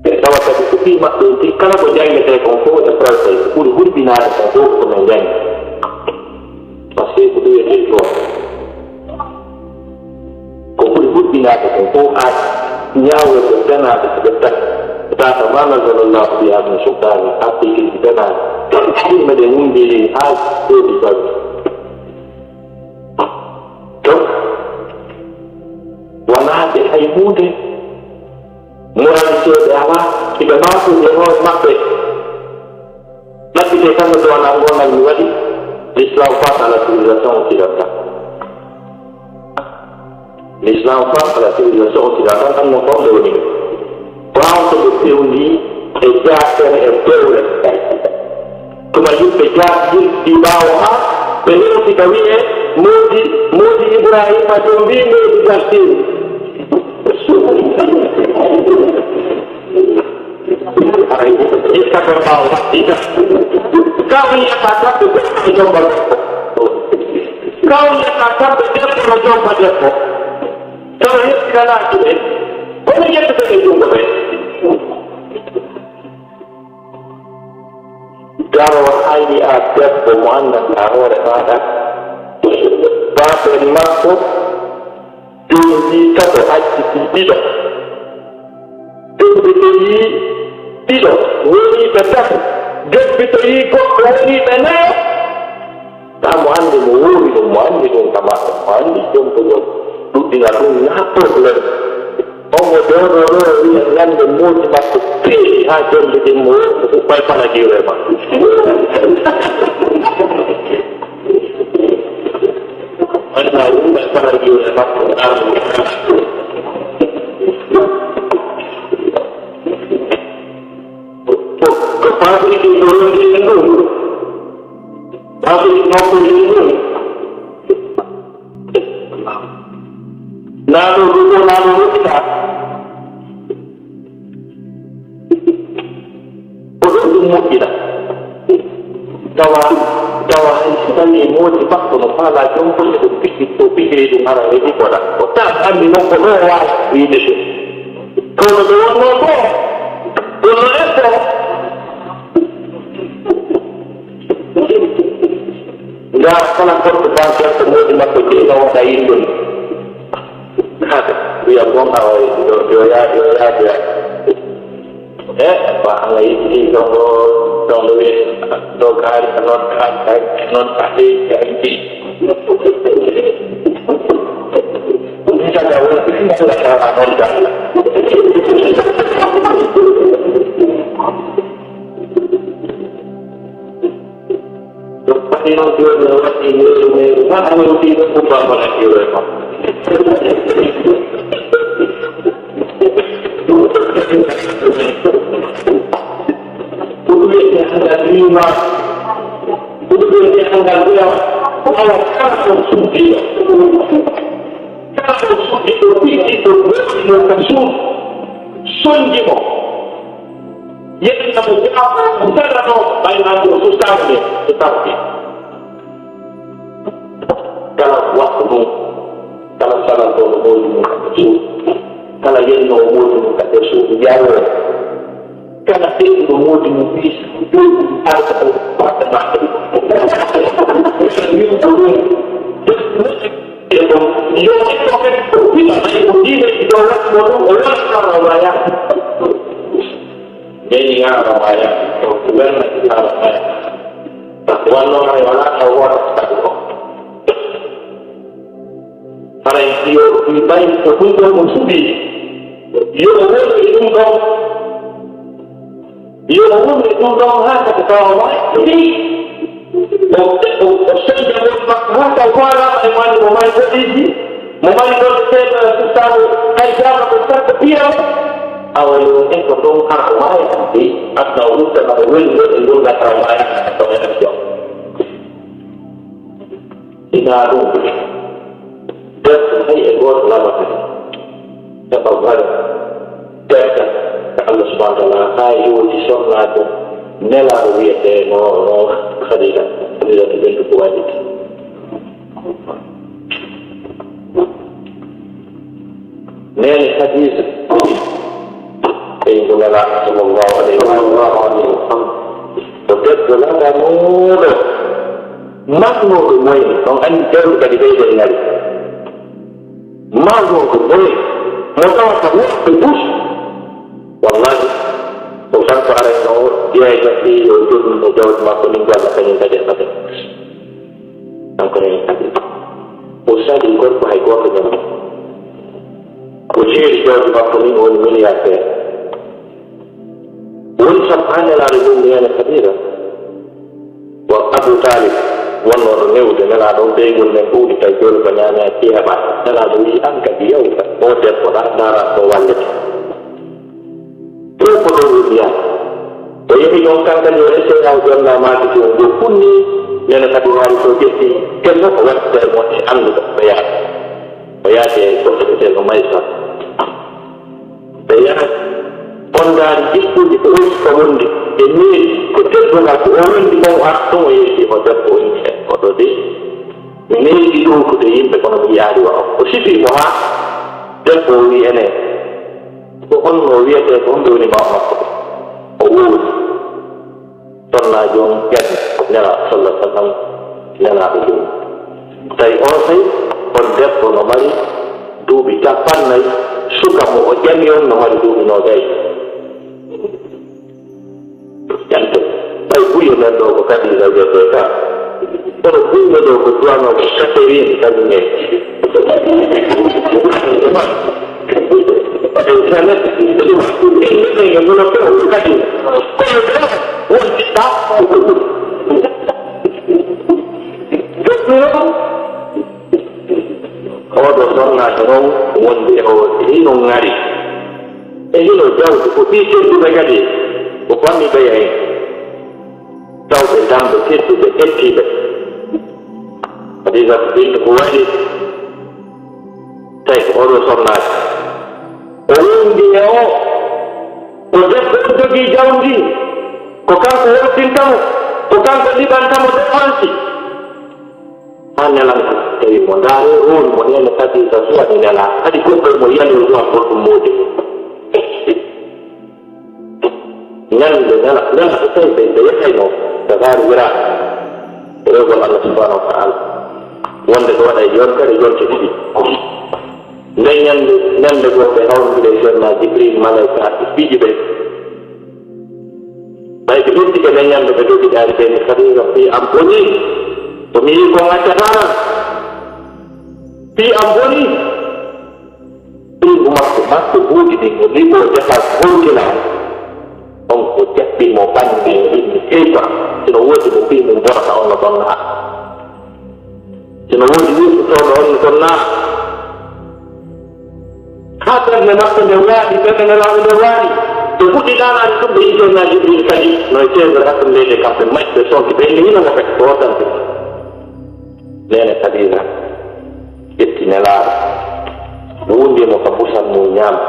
kalau kita ikuti maksudnya kalau berjanji telekonfo seperti itu binar konfo menjanji pasti itu itu kau binat kau nyawa berdana sebentar kita mana kalau dia mensukai hati kita ini mendengung diri hati kita wana hati hai muda moral itu apa kita masuk dia mau makai tapi dia kan berdoa nanggungan lagi l'islam face à la civilisation occidentale. L'islam face à la civilisation occidentale kan moom de woni France de théorie et jaatere e pewre kuma yimɓe jaajir ɗi ɓaawa ɓe hewtika wi'e moodi ibrahima to mbi meedi gartiri aray iskaɓe ɓaawa haɗɗita kawai ya kata da duk jomba kawai ya kata da duk jomba da ko kawai ya kala ne ko ya ta da jomba ne daro haidi a duk wannan taro da fada ba ta ma ko dole ta da haji bido dole bido wani da ta جبت يكون وهي بناء لا معلم وورد معلم كما معلم تقول تدينا لهم نحطه لهم هو دور yang الموت ما تطير هذا اللي الموت وقال فانا جيوه ما أنا أقول فانا جيوه ما pasti turun di sendung, pasti mampu di sendung. Lalu kita, perlu umur kita. Kawan kita ni mau cepat pernah jumpa pikir itu marah ini korak. Kota kami nak keluar ini. Kalau keluar apa? Dah kalau berbahagia semua di masa kita orang lain pun, dia buang awal dia. Apa lain ini dong lebih dokar non tadi jadi. Bisa jauh ini sudah cara non. Pasti non jual lewat ini, mana mesti itu ubah pada jual apa? Udah yang anda terima, udah yang anda bilang, kalau kamu sudah, itu itu kasus, sunjimo. Yang kita menjawab, bukan atau baik atau susah dia, tetapi kalau waktu, kalau salah tolong kala yenno modi mo kade suudu yawo kala teɗuɗo modi mo bis ɗum arta o baɗa maɗa wiwɗo ɗum yo itto kadi ko wiɗa ayi ko diine ɗo wasmo ɗum o wonatarawaya ɓeyni ngarawaya o werna ngarawaya wannoma e wala taw wota tagu o haray yo ɗum ɓayi ko ɗum ɗon mo suɓi yo o woni ɗum ɗon yo o woni ɗum ɗon ha kadi tawa waɗi o señde won makko ha taw falama e mani mo mari goɗɗiji mo mari ɗon seeɗa sustago hay jama ko sarko ɓiyaw awa yo en ko ɗon ha o wawi andi adna o wutta kaɗa woni ɗo e ɗum gatawa waya to élection ina ɗum defto hay e goto lamata heɓa wara defta ko allah subahana taala ha yowti sonnade nelaɗo wiyete no khadija to ɓendu ko waɗiti nene khadija ɓeydu nelaɗo sallllahu alayhi wa sallam ko debbo lagamuɗo magnoɗo moyen on andi jaru kadi ɓeyde ngari magnoɗo moyen mo tawata woɓɓe bus wallahi o tan ko arayno ƴeewa jaɓɓi yo joɗɗumɗo jawdi makko nin golla kañum kadi e mate kanko neni kadi o sali gorko hay goto jam o jeeri jawdi makko nin woni milliardaire woni sappanelaɗo ɗum nene kabira wa abou talib wonnoɗo newde nelaɗo ɓeygol men ɓuuɗi tawi joni ko ñaame a ceeɓa nelaɗo wi an kadi yewta o debbo ɗa dara ko wallete ɗo ko ɗo wiya o yehi yon kankadi o essaye aw jonna maade to ngo funni nene kadi wawi to ƴetti kenno ko waɗtere mo e annduɗo o yaade goɗɗoɗeteno maysa ɓe yaha ondari jikkuji ko woni ko wondi e miiri ko debbogal ko o wondi mon arton o yeehi o debbo o yimɓe oɗo de mi neeɗi ɗowkude yimɓe kono mi yaari wa o sifimo ha debbo o wi enen ko onno wiyete ko on woni maw makko o woodi sonnajo on ƴadde nela sallah sallam nelaɗo joni tawi on tawi on debbo no mari duuɓi capannayyi suka mo o ƴami on no mari duuɓi nogayi ƴante ɓay buyo men ɗo ko kadi lawjete ka kono buyo ɗo ko duwanoɓe catérini kadi me oɗo sonnajo noon wonde o hino ngari e hino jawdi ko ɓi tedduɓe kadi ko fammi ɓeya hen tawɓe damɓe tedduɓe ettiɓe hadisa ɓinɗo ko waɗi tawi ko oɗo sonnajo o wondi e o debbo o jogii jawdi ko kanko wottintamo ko kanko liɓantamo dépense ha nelanko tawi mo ndaare rolu mo nene kadi sa suwaɗi nela kadi goɗɗo mo yali ruwa goɗɗum moodi ñande nela so tawi ɓe yettayno so gaari wira rewgol allah subahanahu wa taala wonde ko waɗa yonkere yonce ɗiɗi nden ñande goɓɓe hawride ceerna jibril malayka ɓe piiji ɓe ɓay ɓe ƴettike nden ñande ɓe dogiɗaari ɓe kadira fi am boni so mi yi ko gaccatana fi am boni ɗingu makko buuɗi ɗin o liɓo defa holtina on ko jaɓɓimo ɓanndi ɗinmi keyfa sino woodi mo fi mum bonata on no ɗon naa sino woodi wirtotoɗo on no ɗon naa ha ɓernde makko nde waaɗi ɓernde nelaaɗo nde waaɗi so fuɗɗi ɗanaani ɗum ɓe yitonna jibril kadi noye seedere hakkundede kamɓe majɓe sonki ɓe hinamo kadi ko woddante nene kadira ƴetti nelaaɗo wundimo ka busan mum ñaama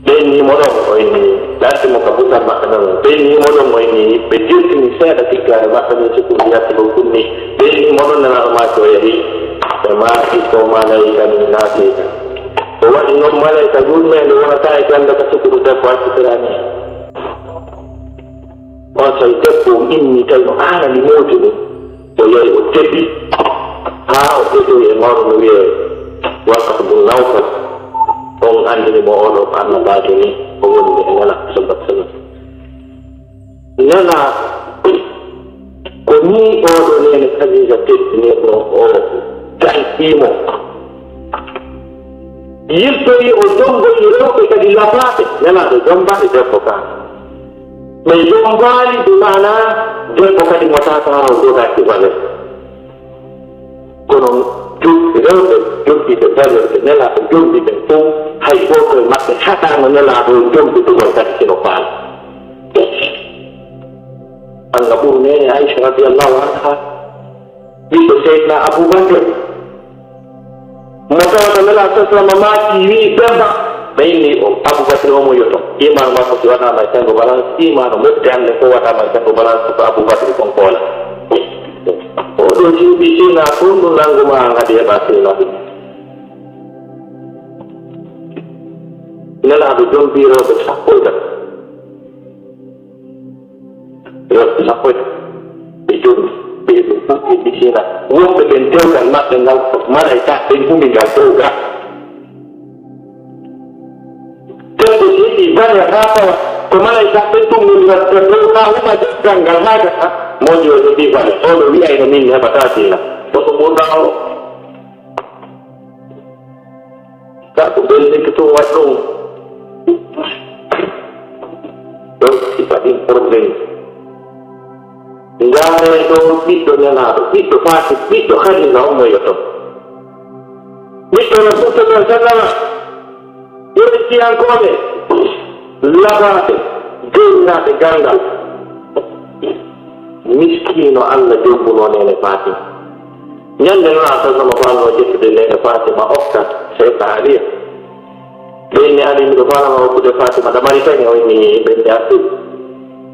ɓennimo ɗon oyni ɗantimo ka busan maɓɓe non ɓennimo ɗon oyni ɓe jirtini seeɗa tiggare maɓɓe ɗo sikku yatti ko kunni ɓennimo ɗon nelaaɗo maaki o yahi ɓe maaki ko malaika ni naatiika o waɗi noon malayka yurmede wonata e ganda ka sukkudu debbo accitiraani on so debbo inni tawi no aanani mawti ɗum o yahi o teɓi haa o ɓedoyi e mawɗo no wiye wakkata ɗum nawfal on andini mo oɗo ko annabajo ni o woni e nela sallallahu alaihi wasallam nela ko ni oɗo nene Khadija teddini ɗo o tankimo yirtoyi o jomboyi rewɓe kadi lafaɓe nelaɗo jombaɗe debbo ka ɓe jombali dumana debbo kadi mo tatara o jogaki valeur kono rewɓe jombiɓe valeur ɓe nelaɗo jombiɓe fof hay goto e maɓɓe haɗano nelaɗo jombiɗugol kadi sino faala anga ɓuru nene Aisha radiallahu anha ɓiɗɗo seydna Aboubacre mo tawata nela sallama maati wi bemba ɓe inni o Aboubacre omo yoto imanu makko si waɗama e sengo balance imanu mofte hande fof waɗama e sengo balance ko Aboubacre kon koola oɗo jiiɓi sina fof ɗum nanguma hadi heɓa sina nelaɗo jombi rewɓe sappo e tati rewɓe sappo e tati ɓe jombi ɓe ɗuɓɓi sina wonɓe ɓen dewgal maɓɓe ngal malayka ɓen humi ngal dow ga debbo si yiɗi bane ha tawa ko malayka ɓen ɗumngol ngal dow ha huma dewgal ngal ha gasa moƴi o jogi bane oɗo wiyayno min heɓata sina oɗo ɓurɗa o ka ko ɓen lekki to waɗ ɗum ɗon sifa ɗin probléme ngaare ɗo ɓiɗɗo nelaɗo ɓiɗɗo Faati ɓiɗɗo Khadija omo yoto ɓiɗɗo Rasulullah sallama yonitiyankoɓe labaɓe jeynaɓe gandal miskino Allah jombuno nene Fatima ñande nana sallama ko Allah o jettude nene Fatima okka Seyka Aliya ɓeyni ali miɗo falama hokkude Fatima ɗamari tañi o inni ɓenne arti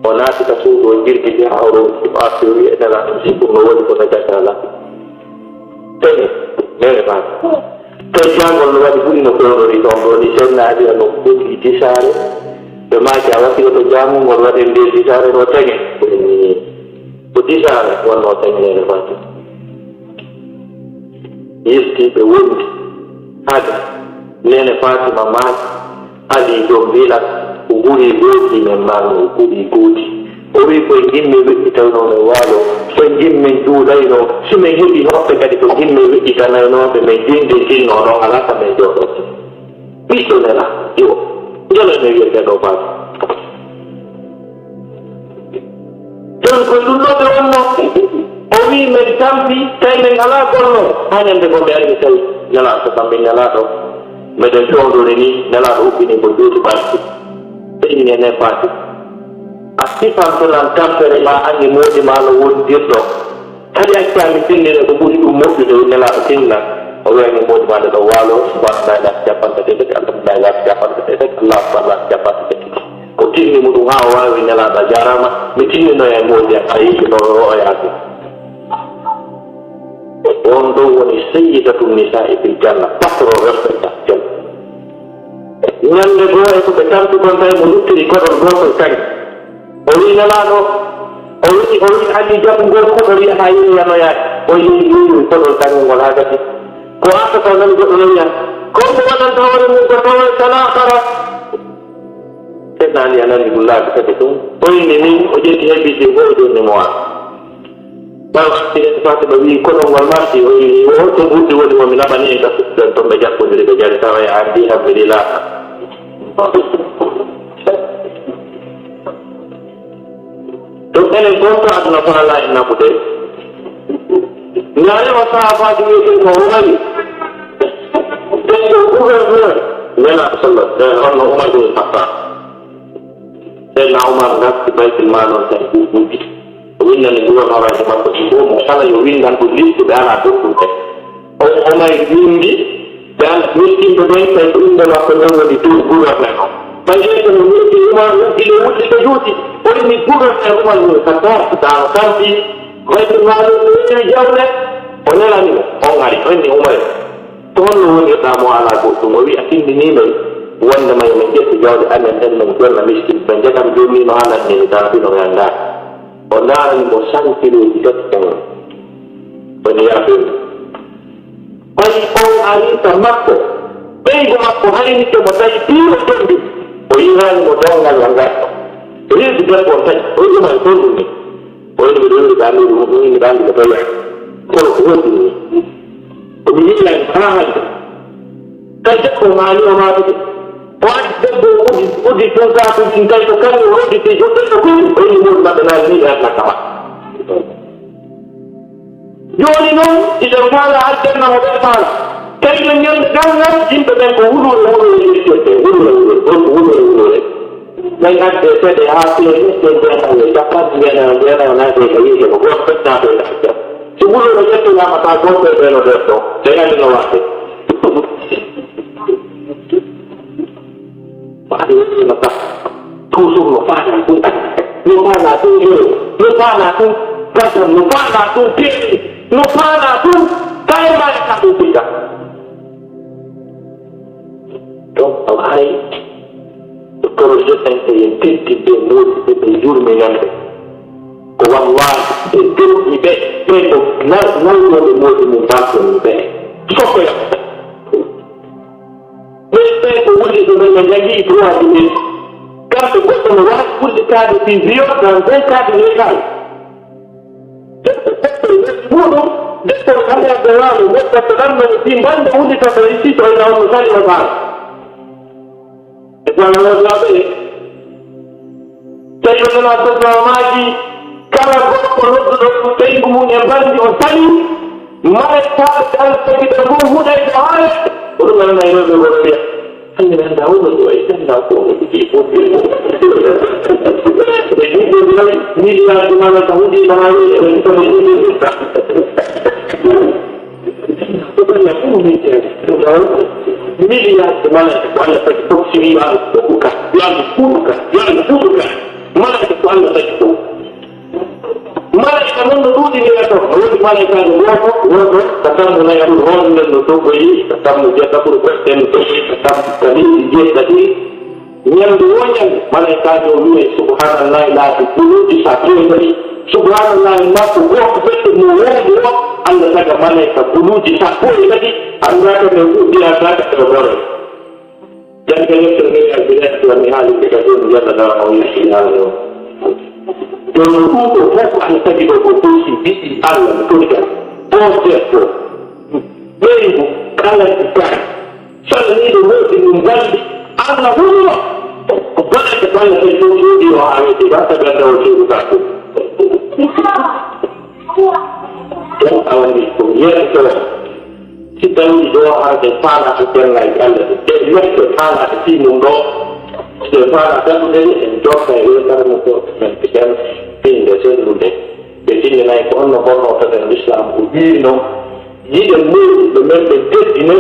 o naati ka suudu o jirgiti ha oɗo arti o wiye nelaɗo sikkum no woni kono jagala tañi nene Fatima to jangol no waɗi ɓuri no fewnori ɗon ɗo ni senna aliya no ɓuɗi disare ɓe maaki a wasiro to jamugol waɗe nde disare ɗo tañi ko disare wonno tañi nene Fatima yirtiɓe wondi hade nene Fatima maaki ali ɗo mbiɗa o ɓuri gooti men mano o ɓuri gooti o wi koye gimmi weƴƴitayno men waalo so gimmin juuɗayno simin heɓi hoɓɓe kadi ko gimmi weƴƴitanaynoɓe min dinde tinno ɗon ala ka men jooɗote ɓiɗɗo nela iwo jolene wiyete ɗo Fatima jon koye ɗum ɗo ɓe wonno o wi men tampi tawi men ala gonno ha ñande ko ɓe ari tawi nelaɗo so kamɓe nelaɗo meɗen fewndore ni nelaɗo huɓɓini ko juuti ɓalti ɓe inni ene Faati a sifantolan tampere ma anni moƴi ma no wondirɗo kadi accami tinnire ko ɓuri ɗum moƴƴude nelaɗo tinna o wiyani moƴi ma nde ɗo waalo subhanallahi lati capante ɗe tati alhamdulillahi lati capante ɗe tati allahu akbar lati capante ɗe tati o tinni muɗum ha o wawi nelaɗo a jarama mi tinninoya e moƴi a yiɗino o yaade on ɗo woni sayyidatu nisa'i fil janna patron respectation ñande goo e ko ɓe tampi kon tawi mo luttiri koɗol gotol tagi o wi nelaɗo o wi ali jabugol koɗol wiya ha yeeyanoyaade o yeeyi koɗol tangol ha gati ko attata nan goɗɗo no wiyan comme wonanta hoore mum ko tawa talakara seɗɗa ali a nani gullaaɓe kadi ɗum o inni min o ƴetti heɓɓiɗi fo o jonni mo an ɓaw accident Fatima wi koɗolngol marti o wi holto ɓurɗi woni momi laɓani e gasuɗen toon ɓe jakkondiri ɓe jari tawa e ardi hamdulillah ɗum enen gonto aduna ko ala en naɓude ngarema sahabaji wiyeten ko Umari ɓeɗo gouverneur nelaɗo onno Umar ɗum Khattab seydna Umar nasti baytul mal on tan ɗuɗɗuɗi o windani gouverneur aji makko ɗi fof mo kala yo windan ko liste ɓe ala dokkude o Umar windi ɓe ala wettimɓe ɓen tawi ko inde makko non woni dow gouverneur o ɓayde no wetti Umar ile wuɗɗi ɓe juuti o inni gouverneur Umar ɗum Khattab dano tampi baytul mal jawle o nelanimo on ari o inni Umar ko tono ni ta mo ala ko to wi atin ni mai wanda mai men ke jawde anan dan men ko na miskin ban jaka do mi no ala ni ta bi no yanda ona ni mo santi do ikat kan bani yabe ai ko ali ta makko ei go makko hari ni to matai tiro tondi o iran mo dongal wanga ini sudah kontak o ni mai to ni o ni do da ni da ni ko ya ko ni ini yang tahan kerja pemali orang itu orang itu udi kerja tu tinggal tu kan orang di situ tu kan ini pun tak kenal ni dah nak apa Joni no tidak malah ada nama besar kerja yang jangan cinta dan ulu Mengat desa de hati ini sebenarnya dapat dia nanti kali dia buat peta saja Sebelum saja tu nama takut berbeda betul, jangan mengawasi. Pada ini mata tusuk lupa tu, kasar lupa tu, kiri, lupa tu, kaya mana satu tiga. Kau hari terus jadi yang tiada mulut berjur menyanyi. Wallahi itu ibe itu nak mau mengubah ibe sokong ibe boleh menjadi itu ini kalau kita melihat politika di video dan politika di legal bodoh dokter kami adalah dokter dalam menimbang politika berisi terhadap masalah legal jangan lupa saya mengenal lagi kalau perlu tengok punya band di Australia, mereka kalau kita buat dari awal, orang lain itu berdia. Hanya tahu betul, itu tahu itu. Jadi ni dia mana tahu di mana itu ini. Bukan yang ini saja. Ni dia mana mana persepsi bukan, yang bukan. Mana itu anda itu. Mereka menurut ini atau menurut mereka dulu, kata mulai orang menurut beri, kata menjadi berkuasa menurut kata tadi dia tadi yang duanya mereka dulu subhanallah la dulu di satu ini subhanallah la buat betul mulai dulu anda saja mereka dulu di satu ini anda menurut dia ada terbaru dan kalau terlihat bila Tuhan hal kita itu dia adalah Allah Kalau untuk fokus tadi berfokusi di alam itu kan, proses tu, minggu kalau kita, saya ni dulu menjadi anak buah, bukan kepada itu di orang itu bahasa berada di situ. Yang awal itu, ya itu, kita ini dua orang yang panas yang lain ada, jadi mereka panas di mundo. Sebenarnya kan ini job saya itu kan untuk menjadikan tinggal sendiri. Jadi naik kono terhadap Islam, ini no, ini mungkin benar-benar ini